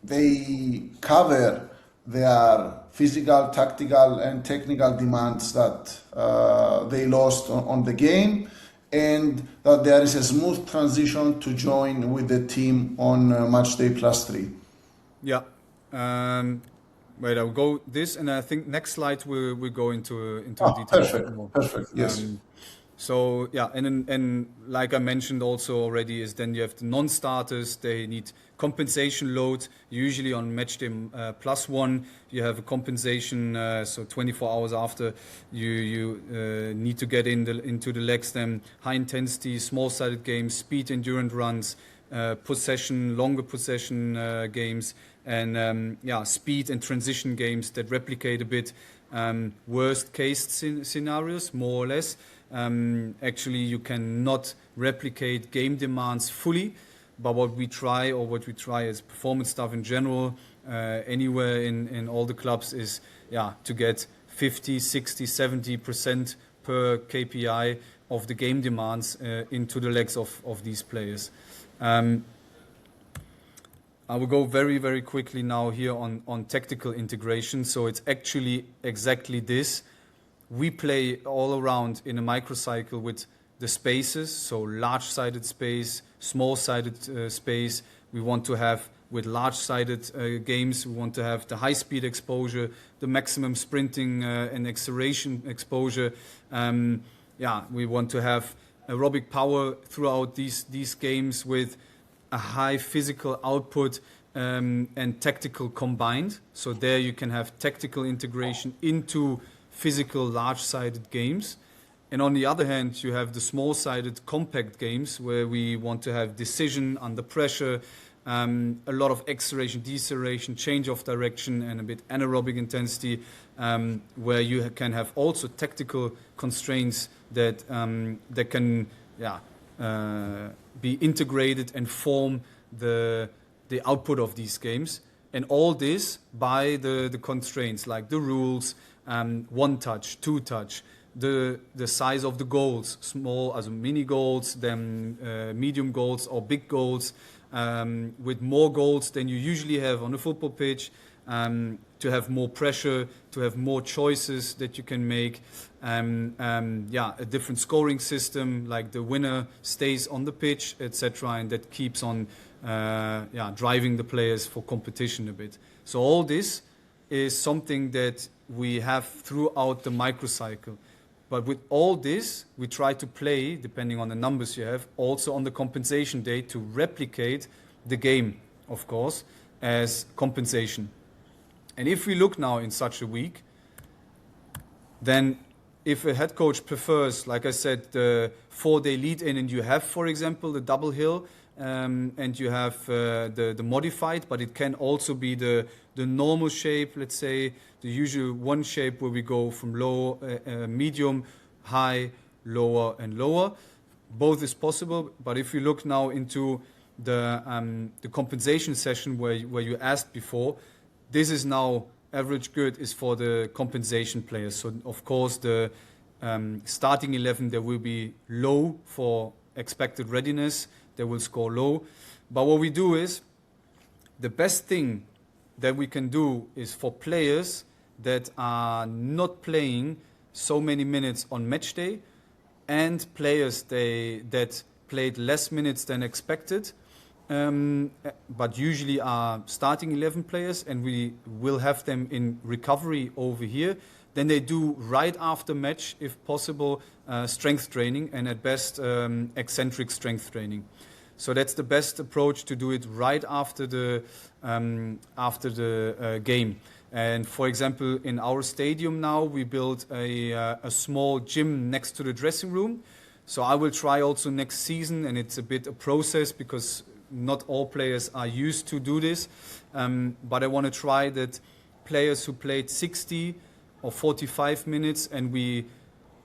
they cover their physical, tactical, and technical demands that they lost on the game, and that there is a smooth transition to join with the team on match day +3? Yeah. Wait, I'll go this, and I think next slide we'll go into detail. Perfect. Yes. So and like I mentioned also already, is then you have the non-starters. They need compensation load. Usually on match day +1, you have a compensation. So 24 hours after, you need to get into the legs. Then high intensity, small-sided games, speed endurance runs, longer possession games, and speed and transition games that replicate a bit worst case scenarios, more or less. Actually, you cannot replicate game demands fully. But what we try as performance staff in general, anywhere in all the clubs, is to get 50, 60, 70% per KPI of the game demands into the legs of these players. I will go very, very quickly now here on tactical integration. So it's actually exactly this. We play all around in a microcycle with the spaces, so large-sided space, small-sided space. We want to have, with large-sided games, we want to have the high-speed exposure, the maximum sprinting and acceleration exposure. We want to have aerobic power throughout these games with a high physical output and tactical combined. So there you can have tactical integration into physical large-sided games. And on the other hand, you have the small-sided compact games where we want to have decision under pressure, a lot of acceleration, deceleration, change of direction, and a bit anaerobic intensity, where you can have also tactical constraints that can be integrated and form the output of these games. And all this by the constraints like the rules, one touch, two touch, the size of the goals, small as mini goals, then medium goals or big goals, with more goals than you usually have on a football pitch, to have more pressure, to have more choices that you can make, a different scoring system, like the winner stays on the pitch, etc., and that keeps on driving the players for competition a bit. So all this is something that we have throughout the microcycle. But with all this, we try to play, depending on the numbers you have, also on the compensation day to replicate the game, of course, as compensation. And if we look now in such a week, then if a head coach prefers, like I said, the 4-day lead-in, and you have, for example, the double hill, and you have the modified, but it can also be the normal shape, let's say, the usual one shape where we go from low, medium, high, lower, and lower. Both is possible, but if you look now into the compensation session where you asked before, this is now average good is for the compensation players. So, of course, the starting 11, there will be low for expected readiness. They will score low. But what we do is, the best thing that we can do is for players that are not playing so many minutes on match day, and players that played less minutes than expected, but usually are starting 11 players, and we will have them in recovery over here. Then they do right after match, if possible, strength training, and at best eccentric strength training. So that's the best approach, to do it right after the game. And for example, in our stadium now, we built a small gym next to the dressing room. So I will try also next season, and it's a bit a process because not all players are used to do this. But I want to try that players who played 60 or 45 minutes, and we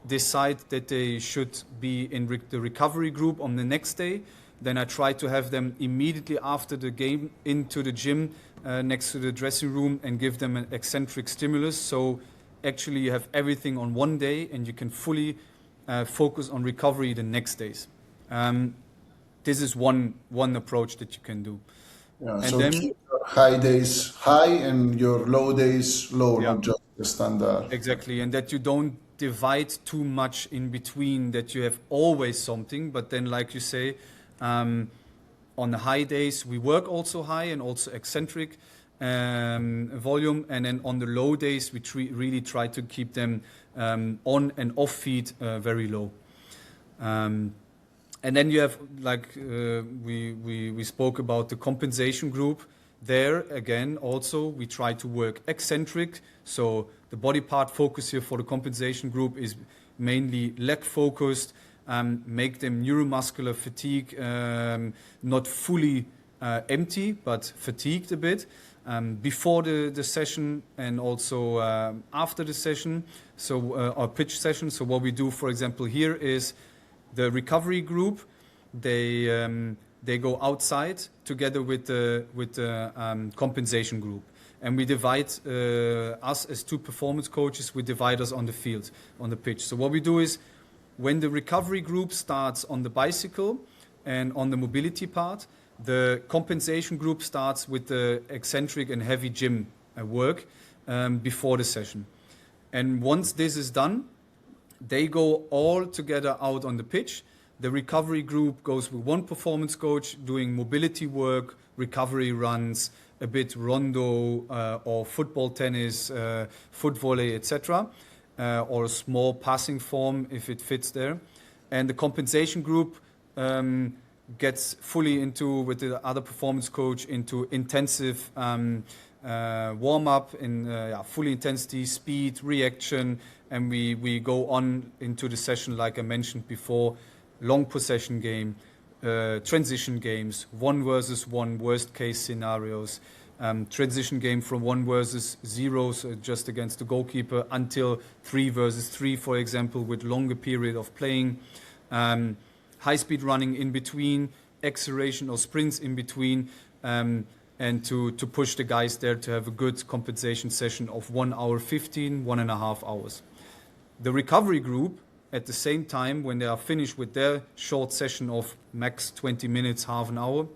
decide that they should be in the recovery group on the next day, then I try to have them immediately after the game into the gym next to the dressing room and give them an eccentric stimulus. So actually you have everything on one day, and you can fully focus on recovery the next days. This is one approach that you can do. Yeah, And so then, keep your high days high and your low days low, yeah, not just the standard. exactly, and that you don't divide too much in between, that you have always something, but then, like you say, on the high days we work also high and also eccentric volume, and then on the low days we really try to keep them on and off feed very low. And then you have, like we spoke about the compensation group. There again also we try to work eccentric, so the body part focus here for the compensation group is mainly leg focused, make them neuromuscular fatigue, not fully empty but fatigued a bit, before the session and also after the session, so our pitch session. So what we do, for example, here is the recovery group. They go outside together with the compensation group, and we divide us as two performance coaches. We divide us on the field, on the pitch. So what we do is, when the recovery group starts on the bicycle and on the mobility part, the compensation group starts with the eccentric and heavy gym work before the session. And once this is done, they go all together out on the pitch. The recovery group goes with one performance coach doing mobility work, recovery runs, a bit rondo or football, tennis, foot volley, etc., or a small passing form if it fits there. And the compensation group gets fully into, with the other performance coach, into intensive warm-up in fully intensity, speed, reaction, and we go on into the session like I mentioned before, long possession game, transition games, 1 versus 1 worst case scenarios, transition game from 1 versus 0, so just against the goalkeeper, until 3 versus 3, for example, with longer period of playing. High-speed running in between, acceleration or sprints in between, and to push the guys there to have a good compensation session of 1 hour 15, 1.5 hours. The recovery group, at the same time, when they are finished with their short session of max 20 minutes, half an hour,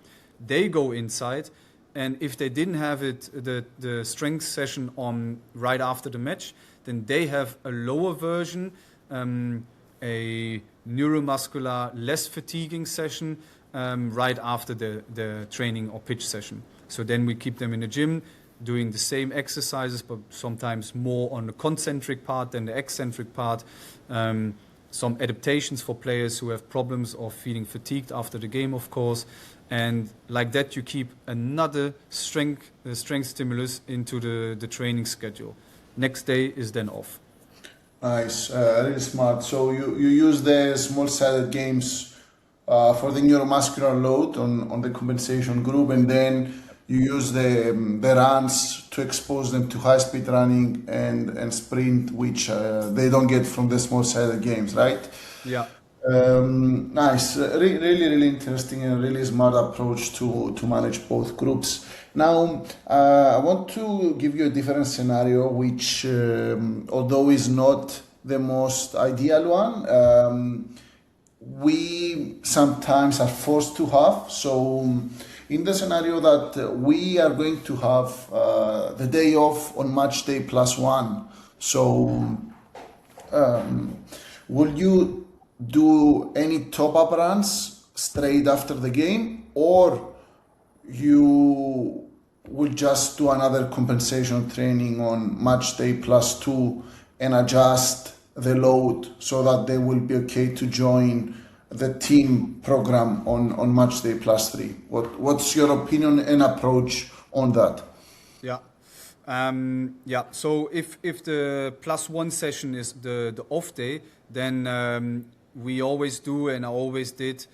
they go inside, and if they didn't have it, the strength session on right after the match, then they have a lower version, a neuromuscular, less fatiguing session right after the training or pitch session. So then we keep them in the gym doing the same exercises, but sometimes more on the concentric part than the eccentric part. Some adaptations for players who have problems or feeling fatigued after the game, of course. And like that, you keep another strength stimulus into the training schedule. Next day is then off. Nice, really smart. So you use the small-sided games for the neuromuscular load on the compensation group, and then you use the runs to expose them to high-speed running and sprint, which they don't get from the small-sided games, right? Yeah. Nice, really interesting and really smart approach to manage both groups. Now, I want to give you a different scenario, which, although is not the most ideal one, we sometimes are forced to have. So, in the scenario that we are going to have the day off on match day +1, so will you do any top-up runs straight after the game, or you will just do another compensation training on match day +2 and adjust the load so that they will be okay to join the team program on match day +3? What's your opinion and approach on that? Yeah. So if the +1 session is the off day, then we always do, and I always did,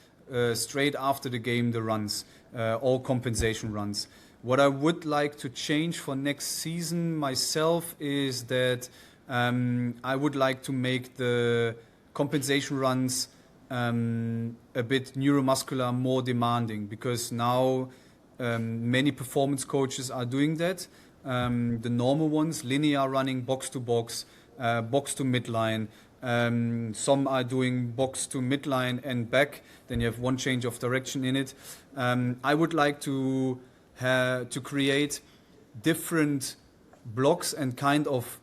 straight after the game, the runs, all compensation runs. What I would like to change for next season myself is that I would like to make the compensation runs a bit neuromuscular, more demanding, because now many performance coaches are doing that. The normal ones, linear running, box to box, box to midline. Some are doing box to midline and back. Then you have one change of direction in it. I would like to create different blocks and kind of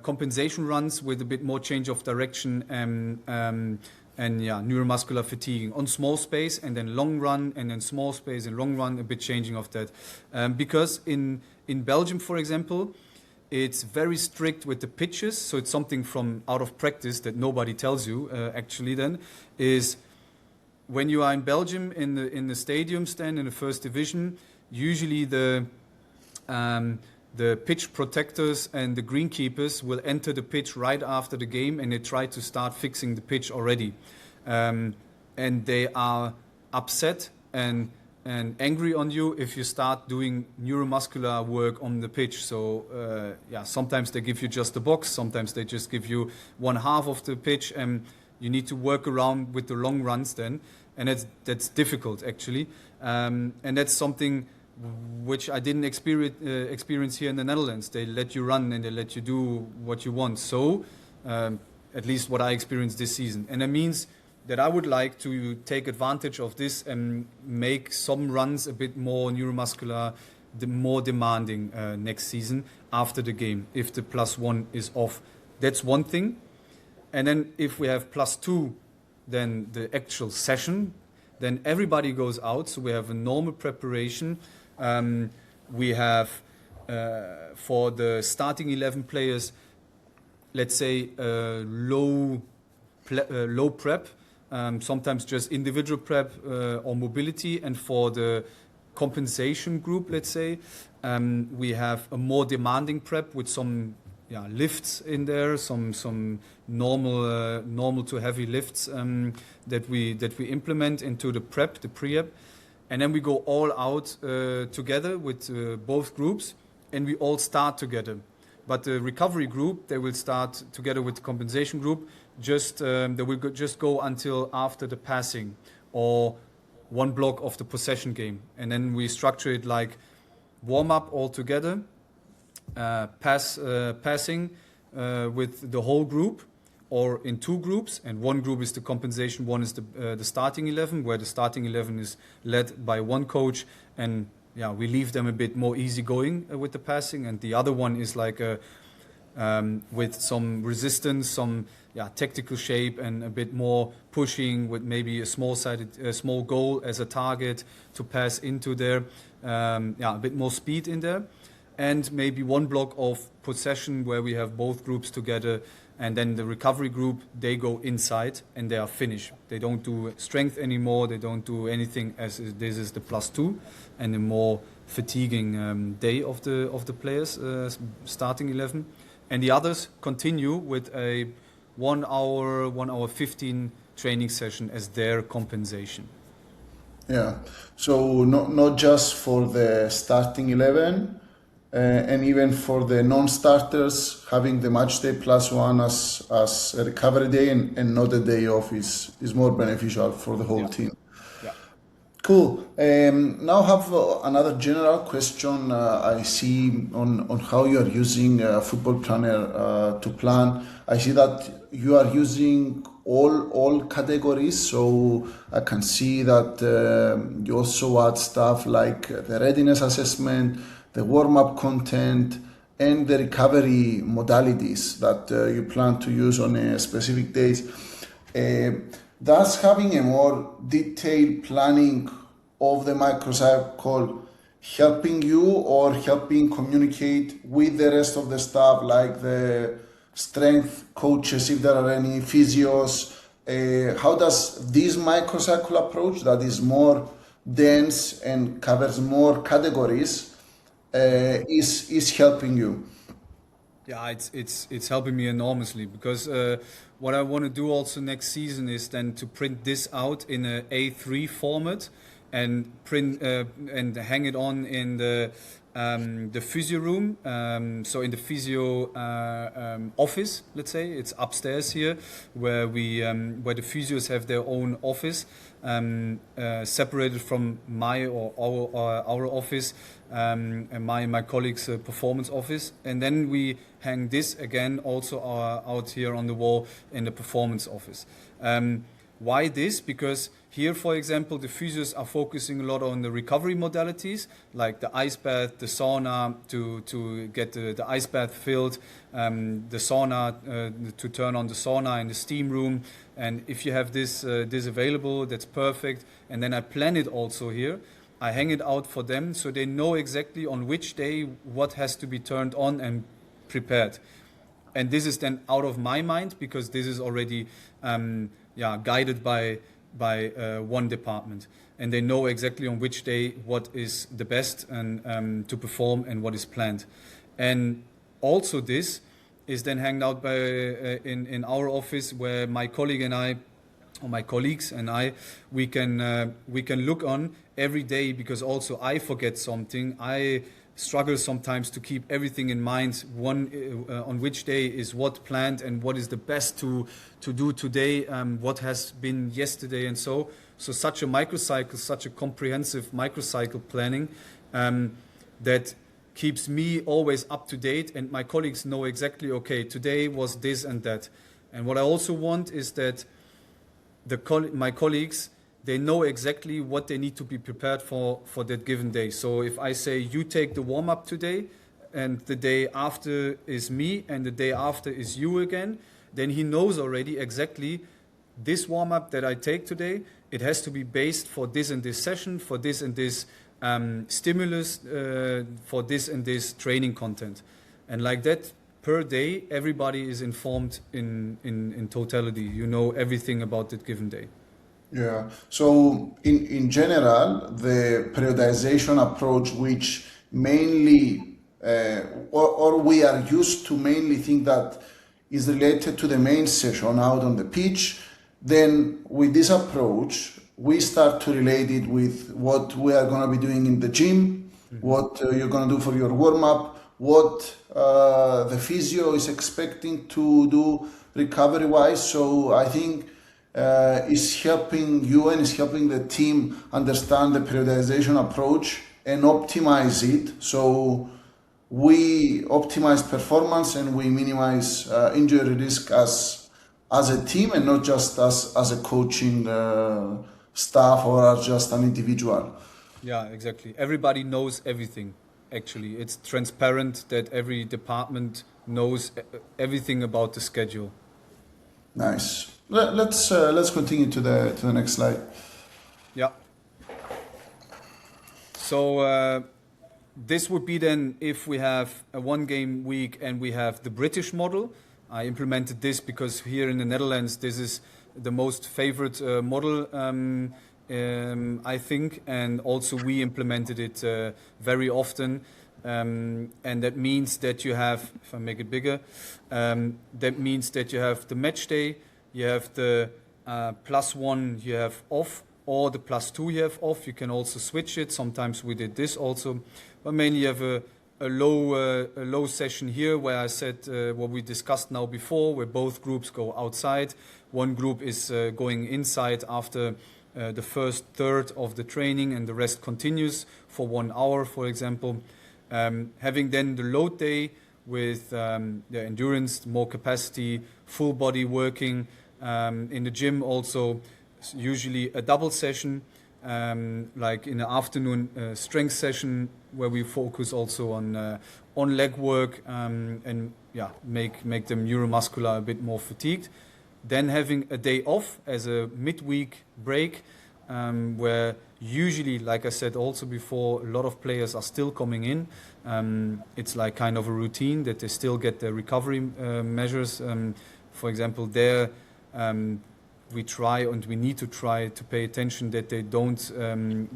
compensation runs with a bit more change of direction and neuromuscular fatiguing on small space, and then long run, and then small space and long run, a bit changing of that. Because in Belgium, for example, it's very strict with the pitches, so it's something from out of practice that nobody tells you actually then, is when you are in Belgium in the stadiums then in the first division, usually the pitch protectors and the greenkeepers will enter the pitch right after the game, and they try to start fixing the pitch already. And they are upset and and angry on you if you start doing neuromuscular work on the pitch. So sometimes they give you just the box, sometimes they just give you one half of the pitch, and you need to work around with the long runs then, and that's difficult actually, and that's something which I didn't experience here in the Netherlands. They let you run and they let you do what you want. So at least what I experienced this season, and that means that I would like to take advantage of this and make some runs a bit more neuromuscular, more demanding next season after the game, if the +1 is off. That's one thing. And then if we have +2, then the actual session, then everybody goes out. So we have a normal preparation. We have, for the starting 11 players, let's say low prep, sometimes just individual prep or mobility. And for the compensation group, let's say, we have a more demanding prep with some lifts in there, some normal to heavy lifts that we implement into the prep, the pre-ep. And then we go all out together with both groups, and we all start together. But the recovery group, they will start together with the compensation group. They will just go until after the passing or one block of the possession game. And then we structure it like warm-up all together, passing with the whole group, or in two groups, and one group is the compensation, one is the starting 11, where the starting 11 is led by one coach, and we leave them a bit more easygoing with the passing, and the other one is like with some resistance, some tactical shape, and a bit more pushing with maybe a small goal as a target to pass into there, a bit more speed in there, and maybe one block of possession where we have both groups together. And then the recovery group, they go inside and they are finished. They don't do strength anymore. They don't do anything, as this is the +2 and a more fatiguing day of the players, starting 11. And the others continue with a 1 hour 15 training session as their compensation. Yeah. So not just for the starting 11. And even for the non-starters, having the match day +1 as a recovery day and not a day off is more beneficial for the whole team. Yeah. Cool. Now I have another general question. I see on how you are using a football planner to plan. I see that you are using all categories, so I can see that you also add stuff like the readiness assessment, the warm-up content, and the recovery modalities that you plan to use on specific days. Thus, having a more detailed planning of the microcycle helping you or helping communicate with the rest of the staff, like the strength coaches, if there are any physios? How does this microcycle approach that is more dense and covers more categories is helping you? Yeah, it's helping me enormously, because what I want to do also next season is then to print this out in a A3 format and print and hang it on in the physio room. So in the physio office, let's say it's upstairs here, where where the physios have their own office, separated from my or our office, and my colleagues' performance office. And then we hang this again also out here on the wall in the performance office. Why this? Because here, for example, the physios are focusing a lot on the recovery modalities, like the ice bath, the sauna, to get the ice bath filled, the sauna, to turn on the sauna in the steam room. And if you have this available, that's perfect. And then I plan it also here. I hang it out for them so they know exactly on which day what has to be turned on and prepared. And this is then out of my mind, because this is already guided by one department, and they know exactly on which day what is the best and to perform and what is planned. And also this is then hanged out in our office, where my colleague and I or my colleagues and I, we can look on every day, because also I forget something. I struggle sometimes to keep everything in mind, on which day is what planned and what is the best to do today, what has been yesterday, and so such a microcycle, such a comprehensive microcycle planning that keeps me always up to date, and my colleagues know exactly, okay, today was this and that. And what I also want is that my colleagues, they know exactly what they need to be prepared for that given day. So if I say, you take the warm-up today, and the day after is me, and the day after is you again, then he knows already exactly this warm-up that I take today, it has to be based for this and this session, for this and this stimulus, for this and this training content. And like that, per day, everybody is informed in totality. You know everything about that given day. Yeah. So in general, the periodization approach, which mainly, or we are used to mainly think that is related to the main session out on the pitch, then with this approach, we start to relate it with what we are going to be doing in the gym, what you're going to do for your warm-up, what the physio is expecting to do recovery-wise. So I think is helping you and is helping the team understand the periodization approach and optimize it. So we optimize performance and we minimize injury risk as a team, and not just as a coaching staff or as just an individual. Yeah, exactly. Everybody knows everything. Actually, it's transparent that every department knows everything about the schedule. Nice. Let's continue to the next slide. Yeah. So this would be then if we have a 1-game week and we have the British model. I implemented this because here in the Netherlands this is the most favorite model, I think, and also we implemented it very often. And that means that you have, if I make it bigger, that means that you have the match day, you have the +1 you have off, or the +2 you have off. You can also switch it. Sometimes we did this also, but mainly you have a low session here where I said what we discussed now before, where both groups go outside. One group is going inside after the first third of the training, and the rest continues for 1 hour, for example. Having then the load day with the endurance, more capacity, full body working. In the gym also, usually a double session, like in the afternoon strength session where we focus also on leg work and make them neuromuscular a bit more fatigued. Then having a day off as a midweek break, where usually, like I said also before, a lot of players are still coming in. It's like kind of a routine that they still get their recovery measures. For example, there we try and we need to try to pay attention that they don't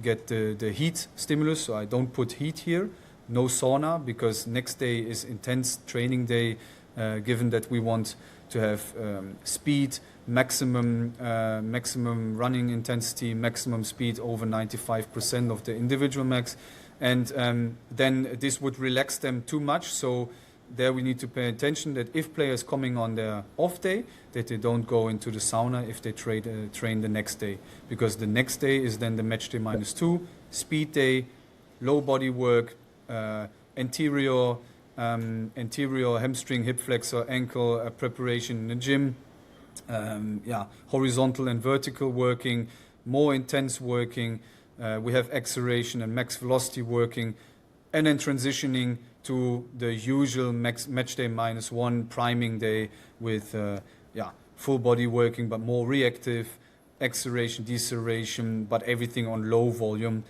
get the heat stimulus. So I don't put heat here, no sauna, because next day is intense training day, given that we want to have speed, maximum running intensity, maximum speed over 95% of the individual max. And then this would relax them too much. So there we need to pay attention that if players coming on their off day, that they don't go into the sauna if they train the next day. Because the next day is then the match day -2, speed day, low body work, anterior hamstring, hip flexor, ankle preparation in the gym, horizontal and vertical working, more intense working. We have acceleration and max velocity working, and then transitioning to the usual match day -1 priming day with full body working, but more reactive, acceleration, deceleration, but everything on low volume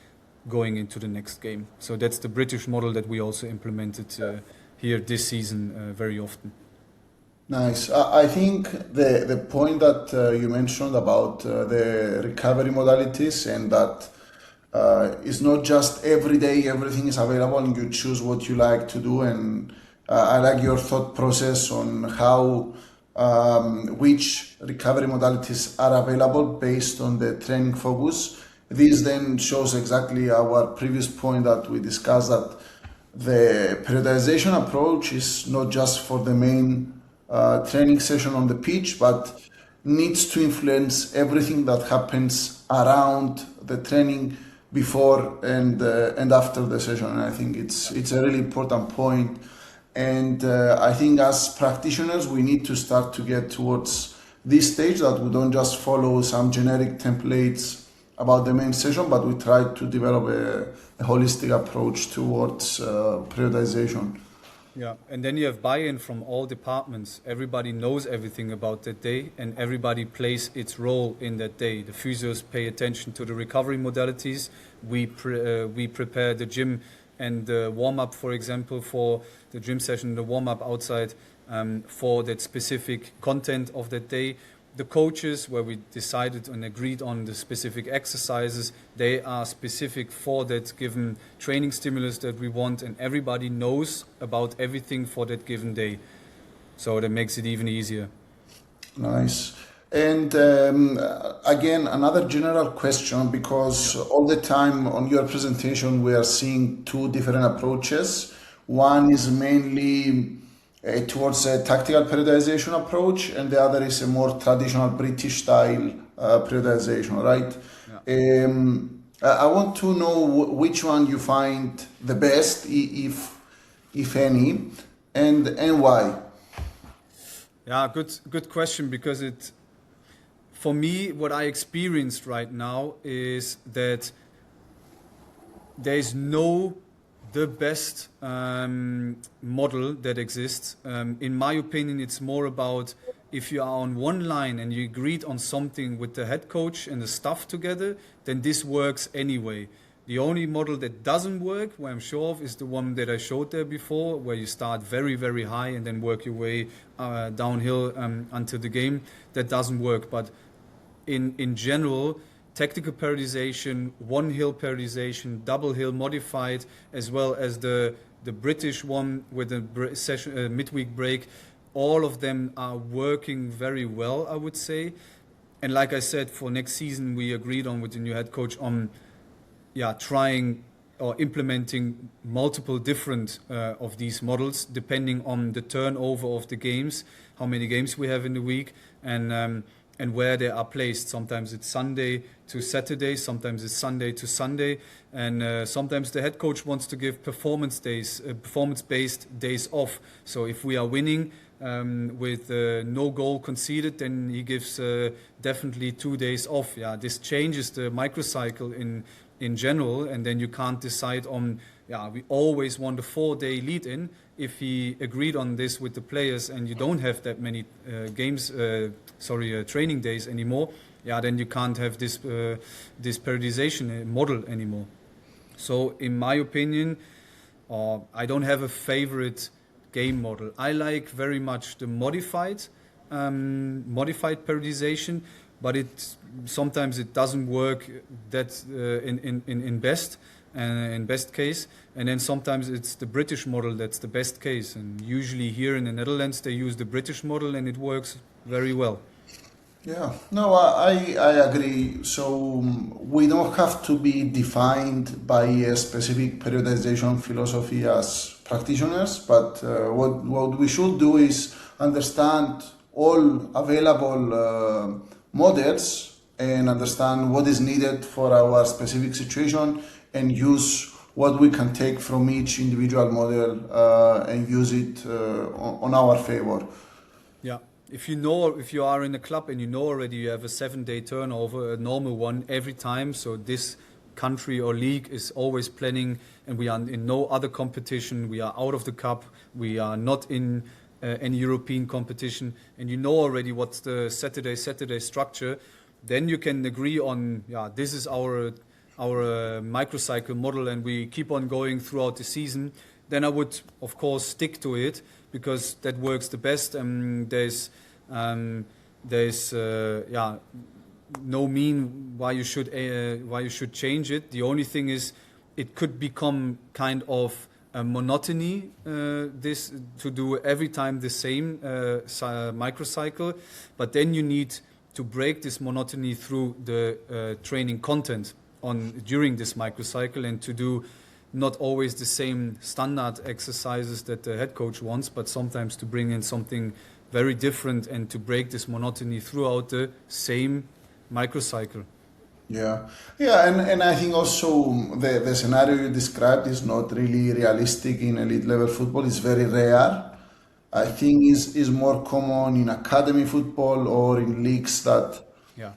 going into the next game. So that's the British model that we also implemented here this season very often. Nice. I think the point that you mentioned about the recovery modalities, and that it's not just every day everything is available and you choose what you like to do. And I like your thought process on how which recovery modalities are available based on the training focus. This then shows exactly our previous point that we discussed, that the periodization approach is not just for the main training session on the pitch, but needs to influence everything that happens around the training before and after the session. And I think it's a really important point. And I think as practitioners, we need to start to get towards this stage, that we don't just follow some generic templates about the main session, but we try to develop a holistic approach towards periodization. Yeah, and then you have buy-in from all departments. Everybody knows everything about that day, and everybody plays its role in that day. The physios pay attention to the recovery modalities. We prepare the gym and the warm-up, for example, for the gym session, the warm-up outside for that specific content of that day. The coaches, where we decided and agreed on the specific exercises, they are specific for that given training stimulus that we want, and everybody knows about everything for that given day. So that makes it even easier. Nice. And again, another general question, because all the time on your presentation we are seeing two different approaches. One is mainly towards a tactical periodization approach, and the other is a more traditional British style periodization, right? Yeah. I want to know which one you find the best, if any, and why. Yeah, good question, because for me, what I experienced right now is that there is the best model that exists. In my opinion, it's more about if you are on one line and you agreed on something with the head coach and the staff together, then this works anyway. The only model that doesn't work, where I'm sure of, is the one that I showed there before, where you start very, very high and then work your way downhill until the game. That doesn't work. But in general, tactical periodization, one hill periodization, double hill modified, as well as the British one with the session, midweek break, all of them are working very well, I would say. And like I said, for next season, we agreed on with the new head coach on trying or implementing multiple different of these models, depending on the turnover of the games, how many games we have in the week, and where they are placed. Sometimes it's Sunday to Saturday, sometimes it's Sunday to Sunday, and sometimes the head coach wants to give performance-based days off. So if we are winning with no goal conceded, then he gives definitely 2 days off. Yeah, this changes the microcycle in general, and then you can't decide on, we always want a 4-day lead-in. If he agreed on this with the players and you don't have that many training days anymore, then you can't have this periodization model anymore. So in my opinion, I don't have a favorite game model. I like very much the modified periodization, but sometimes it doesn't work that in best case, and then sometimes it's the British model that's the best case, and usually here in the Netherlands they use the British model and it works very well. Yeah, no, I agree. So we don't have to be defined by a specific periodization philosophy as practitioners, but what we should do is understand all available models and understand what is needed for our specific situation, and use what we can take from each individual model and use it on our favor. Yeah. If you are in a club and you know already you have a 7-day turnover, a normal one every time, so this country or league is always planning, and we are in no other competition, we are out of the cup, we are not in any European competition, and you know already what's the Saturday structure, then you can agree on, this is our microcycle model, and we keep on going throughout the season. Then I would, of course, stick to it, because that works the best. There's no mean why you should change it. The only thing is, it could become kind of a monotony, this to do every time the same microcycle, but then you need to break this monotony through the training content during this microcycle, and to do not always the same standard exercises that the head coach wants, but sometimes to bring in something very different and to break this monotony throughout the same microcycle. Yeah, and I think also the scenario you described is not really realistic in elite level football. It's very rare. I think is more common in academy football or in leagues that Yeah.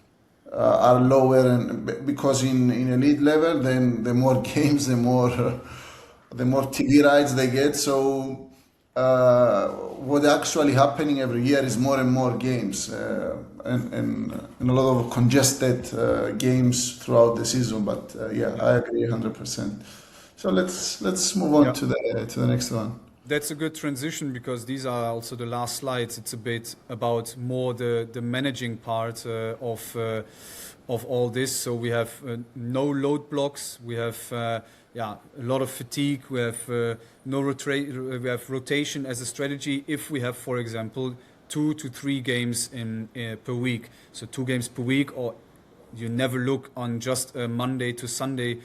are lower, and because in elite level, then the more games, the more TV rights they get. So what actually happening every year is more and more games, and a lot of congested games throughout the season. But yeah, I agree 100%. So let's move on Yeah. to the next one. That's a good transition, because these are also the last slides. It's a bit about more the managing part of all this. So we have no load blocks. We have a lot of fatigue. We have we have rotation as a strategy. If we have, for example, 2 to 3 games per week, so 2 games per week, or you never look on just a Monday to Sunday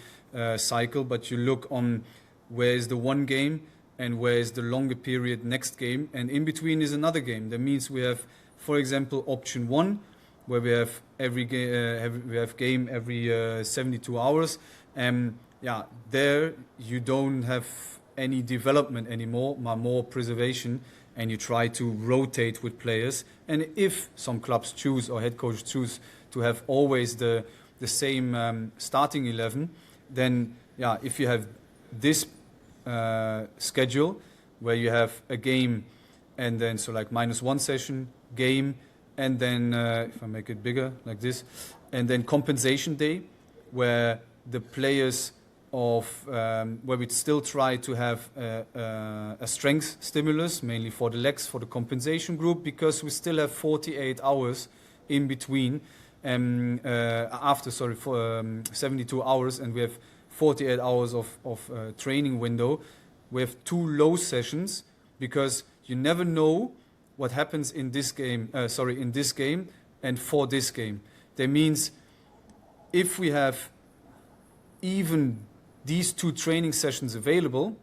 cycle, but you look on where is the one game and where is the longer period next game, and in between is another game. That means we have, for example, option 1, where we have game every 72 hours. There you don't have any development anymore, more preservation, and you try to rotate with players. And if some clubs choose, or head coaches choose, to have always the same starting 11, then if you have this schedule where you have a game, and then so like -1 session, game, and then if I make it bigger like this, and then compensation day, where the players where we still try to have a strength stimulus, mainly for the legs, for the compensation group, because we still have 48 hours in between, for 72 hours, and we have 48 hours of training window. We have 2 low sessions, because you never know what happens in this game, and for this game. That means if we have even these 2 training sessions available,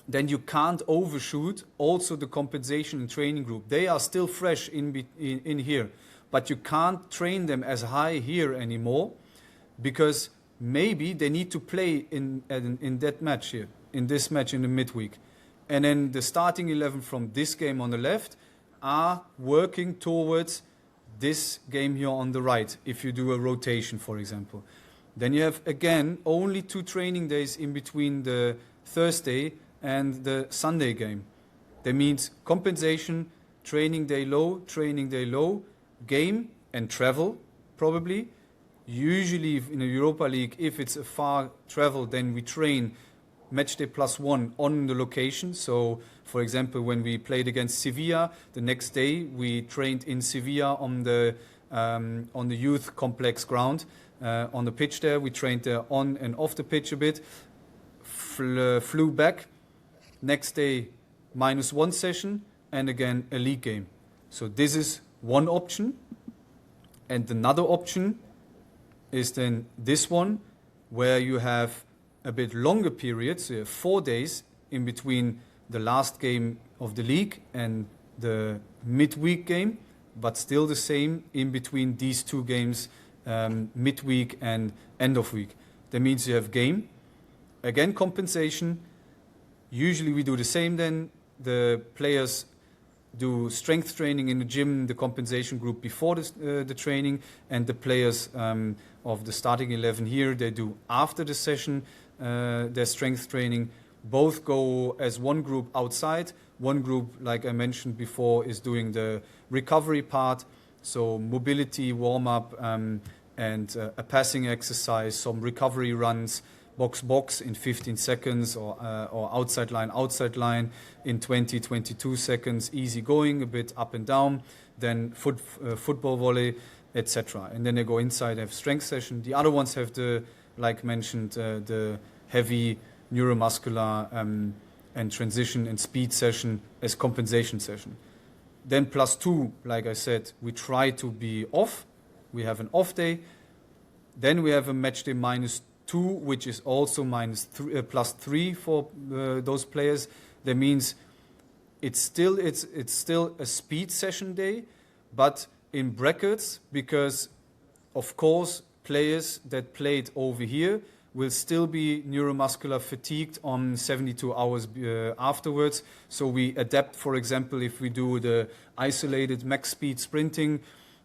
then you can't overshoot also the compensation and training group. They are still fresh in here, but you can't train them as high here anymore, because maybe they need to play in that match here, in this match in the midweek. And then the starting 11 from this game on the left are working towards this game here on the right, if you do a rotation, for example. Then you have, again, only 2 training days in between the Thursday and the Sunday game. That means compensation, training day low, game and travel, probably. Usually in a Europa League, if it's a far travel, then we train matchday +1 on the location. So, for example, when we played against Sevilla, the next day we trained in Sevilla on the youth complex ground, on the pitch there. We trained there on and off the pitch a bit. Flew back. Next day, -1 session, and again a league game. So this is one option, and another option is then this one, where you have a bit longer period, so you have 4 days in between the last game of the league and the midweek game, but still the same in between these 2 games, midweek and end of week. That means you have game, again compensation. Usually we do the same then. The players do strength training in the gym, the compensation group before the training, and the players of the starting 11 here, they do after the session their strength training. Both go as one group outside. One group, like I mentioned before, is doing the recovery part, so mobility, warm-up, and a passing exercise, some recovery runs, box in 15 seconds, or outside line in 22 seconds, easy going, a bit up and down, then football volley, etc. And then they go inside, have strength session. The other ones have the, like mentioned, the heavy neuromuscular and transition and speed session as compensation session. Then +2, like I said, we try to be off. We have an off day. Then we have a match day -2, which is also +3 for those players. That means it's still a speed session day, but in brackets, because of course players that played over here will still be neuromuscular fatigued on 72 hours afterwards. So we adapt, for example, if we do the isolated max speed sprinting,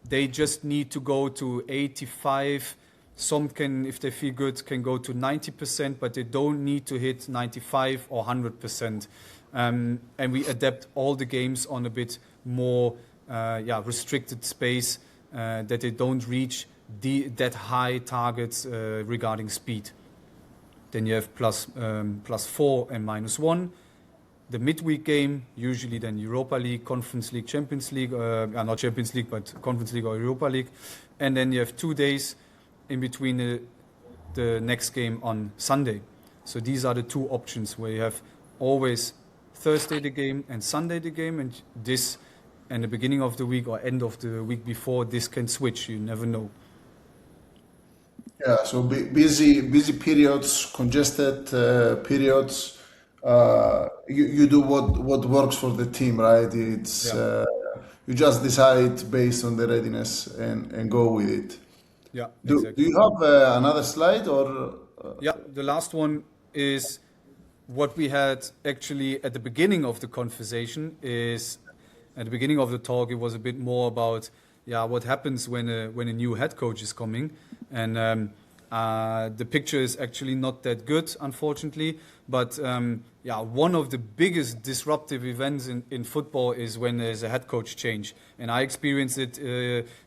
they just need to go to 85. Some can, if they feel good, can go to 90%, but they don't need to hit 95 or 100%. And we adapt all the games on a bit more restricted space that they don't reach that high targets regarding speed. Then you have +4 and -1. The midweek game, usually then Europa League, Conference League, Champions League, not Champions League, but Conference League or Europa League. And then you have 2 days in between the next game on Sunday. So these are the 2 options where you have always Thursday the game and Sunday the game, and this and the beginning of the week or end of the week before, this can switch, you never know. Yeah, so busy periods, congested periods. You do what works for the team, right? It's you just decide based on the readiness and go with it. Yeah, Do exactly. you have another slide or? Yeah, the last one is what we had actually at the beginning of the conversation. Is at the beginning of the talk, it was a bit more about what happens when a new head coach is coming, and the picture is actually not that good, unfortunately. But one of the biggest disruptive events in football is when there's a head coach change, and I experienced it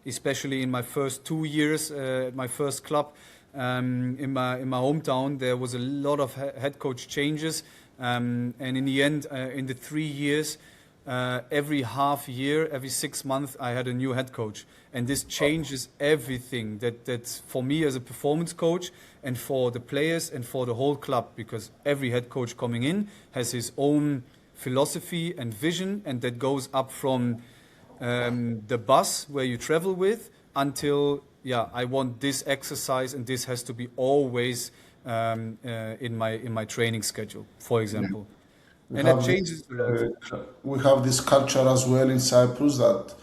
especially in my first 2 years at my first club. In my hometown, there was a lot of head coach changes, and in the end, in the 3 years, every half year, every 6 months, I had a new head coach, and this changes everything. That's for me as a performance coach, and for the players, and for the whole club, because every head coach coming in has his own philosophy and vision, and that goes up from the bus where you travel with until I want this exercise, and this has to be always in my training schedule, for example. And that changes a lot. We have this culture as well in Cyprus that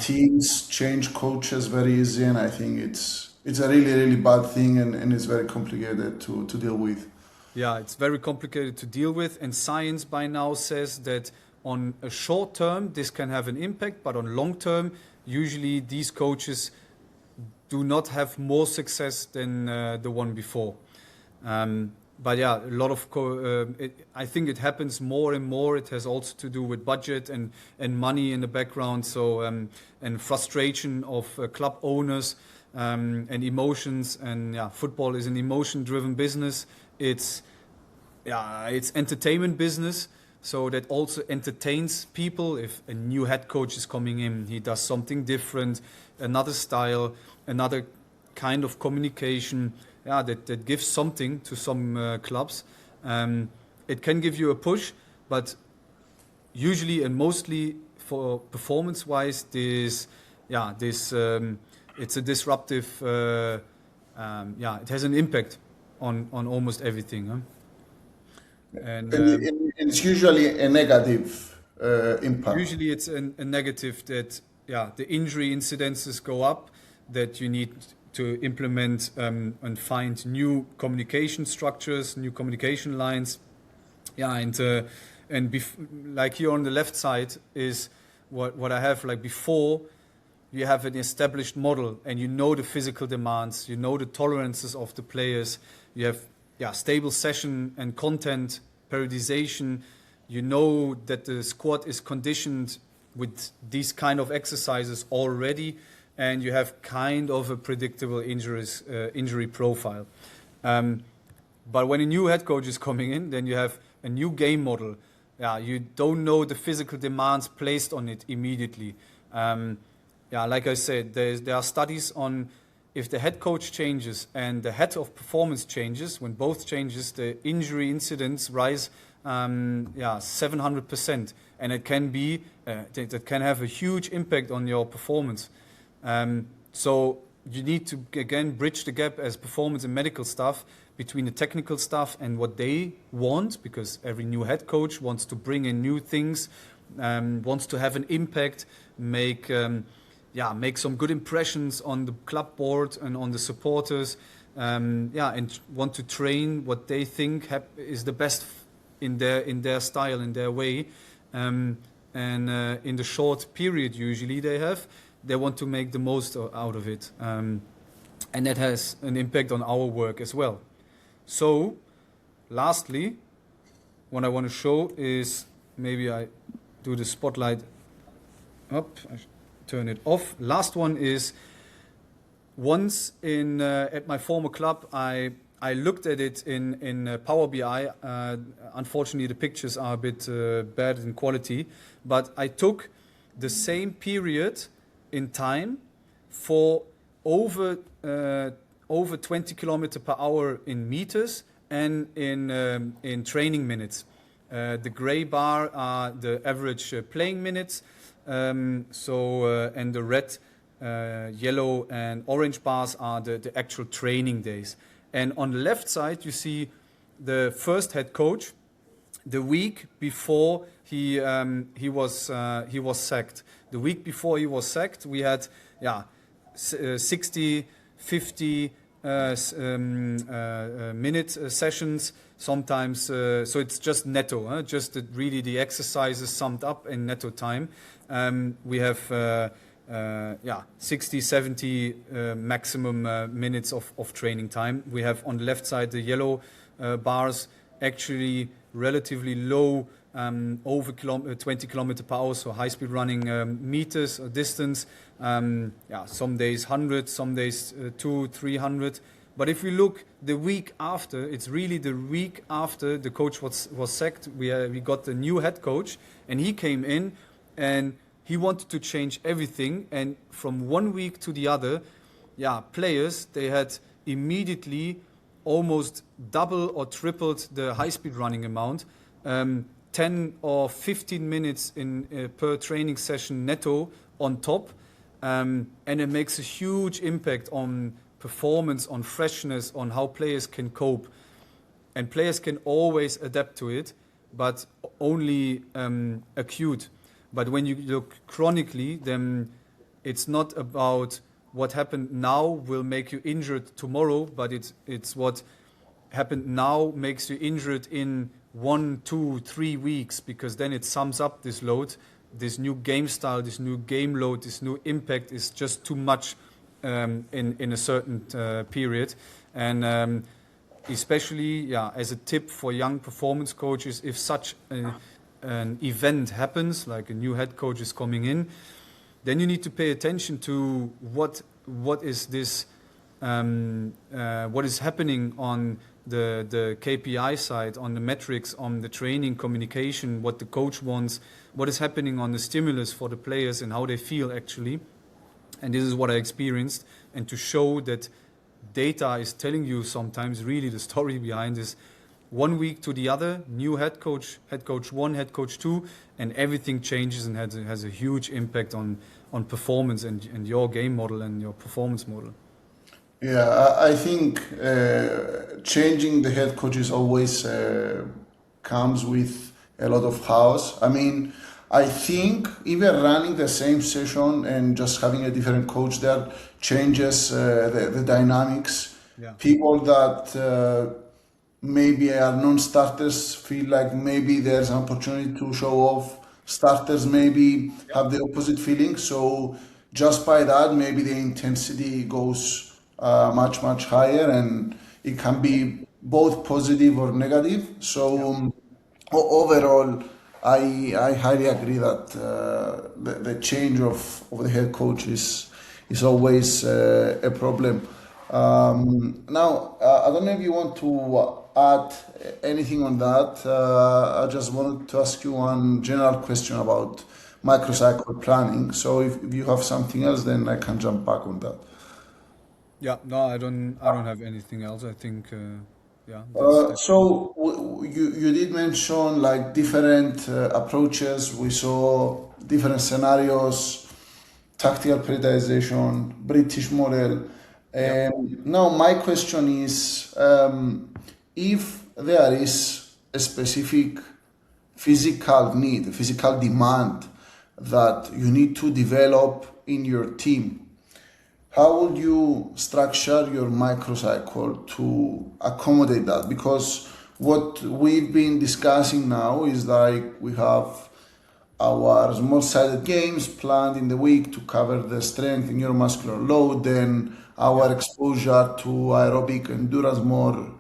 teams change coaches very easy, and I think it's a really bad thing, and it's very complicated to deal with. Yeah, it's very complicated to deal with, and science by now says that on a short term this can have an impact, but on long term, usually these coaches do not have more success than the one before. But a lot of I think it happens more and more. It has also to do with budget and money in the background. So and frustration of club owners and emotions. And football is an emotion-driven business. It's entertainment business. So that also entertains people. If a new head coach is coming in, he does something different, another style, another kind of communication. That gives something to some clubs. It can give you a push, but usually and mostly for performance-wise, it's a disruptive. It has an impact on almost everything. Huh? And it's usually a negative impact. Usually it's a negative that the injury incidences go up, that you need to implement and find new communication structures, new communication lines. Like here on the left side is what I have. Like before, you have an established model, and you know the physical demands, you know the tolerances of the players. You have stable session and content periodization. You know that the squad is conditioned with these kind of exercises already, and you have kind of a predictable injury profile. But when a new head coach is coming in, then you have a new game model. You don't know the physical demands placed on it immediately. Like I said, there are studies on if the head coach changes and the head of performance changes. When both changes, the injury incidents rise 700%, and it can be that can have a huge impact on your performance. So you need to again bridge the gap as performance and medical staff between the technical staff and what they want, because every new head coach wants to bring in new things, wants to have an impact, make some good impressions on the club board and on the supporters, and want to train what they think is the best in their style, in their way, and in the short period usually they want to make the most out of it, and that has an impact on our work as well. So, lastly, what I want to show is, maybe I do the spotlight up, I turn it off. Last one is, once at my former club, I looked at it in Power BI. Unfortunately, the pictures are a bit bad in quality, but I took the same period in time for over 20 kilometers per hour in meters and in training minutes. The gray bar are the average playing minutes, and the red, yellow and orange bars are the actual training days. And on the left side you see the first head coach the week before he was sacked. The week before he was sacked, we had 60, 50 minute sessions sometimes. So it's just netto, just really the exercises summed up in netto time. We have 60, 70 maximum minutes of training time. We have on the left side the yellow bars, actually relatively low, over 20 kilometers per hour, so high-speed running meters or distance. Some days 100, some days 200, 300. But if we look the week after, it's really the week after the coach was sacked. We got the new head coach, and he came in and he wanted to change everything. And from one week to the other, players, they had immediately almost double or tripled the high-speed running amount. 10 or 15 minutes per training session netto on top, and it makes a huge impact on performance, on freshness, on how players can cope. And players can always adapt to it, but only acute. But when you look chronically, then it's not about what happened now will make you injured tomorrow, but it's what happened now makes you injured in 1, 2, 3 weeks, because then it sums up this load, this new game style, this new game load, this new impact is just too much in a certain period. And especially, as a tip for young performance coaches, if such an event happens, like a new head coach is coming in, then you need to pay attention to what is this, what is happening on the KPI side, on the metrics, on the training communication, what the coach wants, what is happening on the stimulus for the players and how they feel actually. And this is what I experienced. And to show that data is telling you sometimes really the story behind this, 1 week to the other, new head coach 1, head coach 2, and everything changes and has a huge impact on performance and your game model and your performance model. Yeah, I think changing the head coaches always comes with a lot of chaos. I mean, I think even running the same session and just having a different coach there changes the dynamics. Yeah. People that maybe are non-starters feel like maybe there's an opportunity to show off. Starters maybe have the opposite feeling. So just by that, maybe the intensity goes much higher, and it can be both positive or negative. So overall, I highly agree that the change of the head coach is always a problem. Now, I don't know if you want to add anything on that. I just wanted to ask you one general question about microcycle planning. So if you have something else, then I can jump back on that. Yeah, no, I don't have anything else. I think Yeah, So you did mention like different approaches. We saw different scenarios, tactical prioritization, British model. yeah, Now my question is, if there is a specific physical need, physical demand that you need to develop in your team, how would you structure your microcycle to accommodate that? Because what we've been discussing now is like we have our small-sided games planned in the week to cover the strength and neuromuscular load, then our exposure to aerobic endurance, more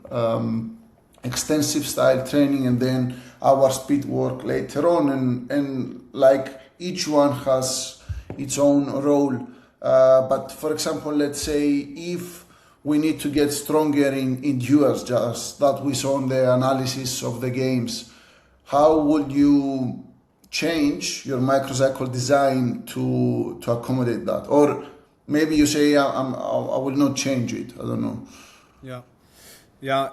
extensive style training, and then our speed work later on, and like each one has its own role. But for example, let's say if we need to get stronger in endurance, just that we saw in the analysis of the games, how would you change your microcycle design to accommodate that? Or maybe you say I will not change it. I don't know. yeah, yeah.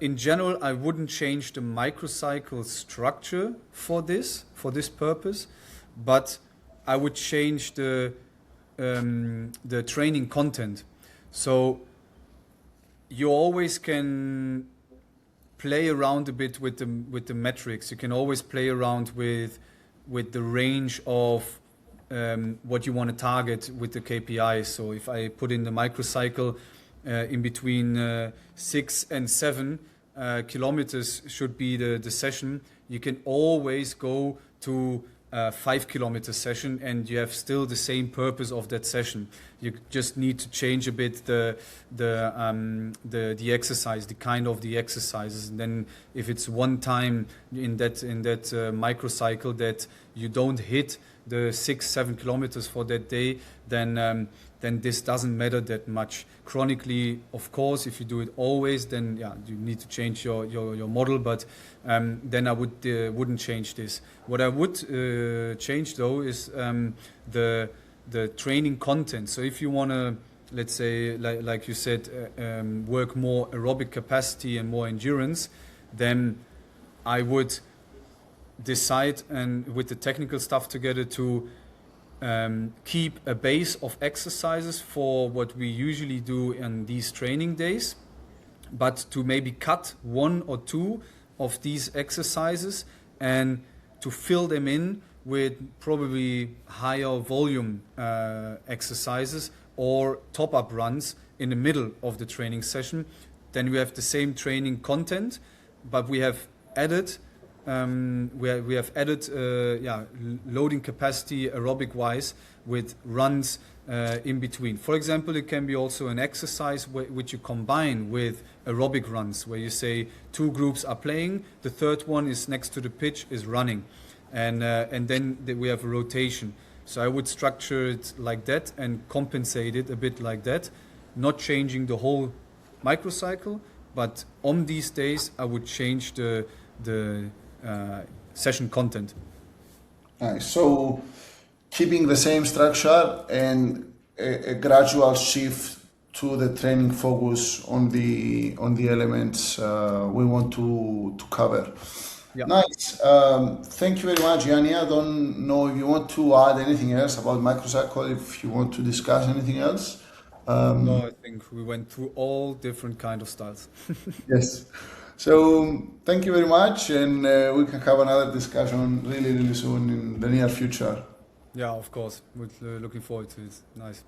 In general, I wouldn't change the microcycle structure for this purpose, but I would change the training content. So you always can play around a bit with the metrics. You can always play around with the range of what you want to target with the KPIs. So if I put in the microcycle in between 6 and 7 kilometers should be the session, you can always go to 5 kilometer session and you have still the same purpose of that session. You just need to change a bit the exercise, the kind of the exercises. And then if it's one time in that microcycle that you don't hit the 6-7 kilometers for that day, then this doesn't matter that much. Chronically, of course, if you do it always, then yeah, you need to change your model. But then I wouldn't change this. What I would change though is the training content. So if you want to, let's say, like you said, work more aerobic capacity and more endurance, then I would decide, and with the technical stuff together, to keep a base of exercises for what we usually do in these training days, but to maybe cut 1 or 2 of these exercises and to fill them in with probably higher volume exercises or top-up runs in the middle of the training session. Then we have the same training content, but we have added loading capacity aerobic wise with runs in between. For example, it can be also an exercise which you combine with aerobic runs, where you say 2 groups are playing, the third one is next to the pitch, is running, and then we have a rotation. So I would structure it like that and compensate it a bit like that, not changing the whole microcycle, but on these days I would change the session content. Nice. So keeping the same structure and a gradual shift to the training focus on the elements we want to cover. Yeah. Nice. Thank you very much, Yanni. I don't know if you want to add anything else about microcycle, if you want to discuss anything else. No, I think we went through all different kind of styles. Yes. So thank you very much, and we can have another discussion really, really soon in the near future. Yeah, of course. We're looking forward to it. Nice.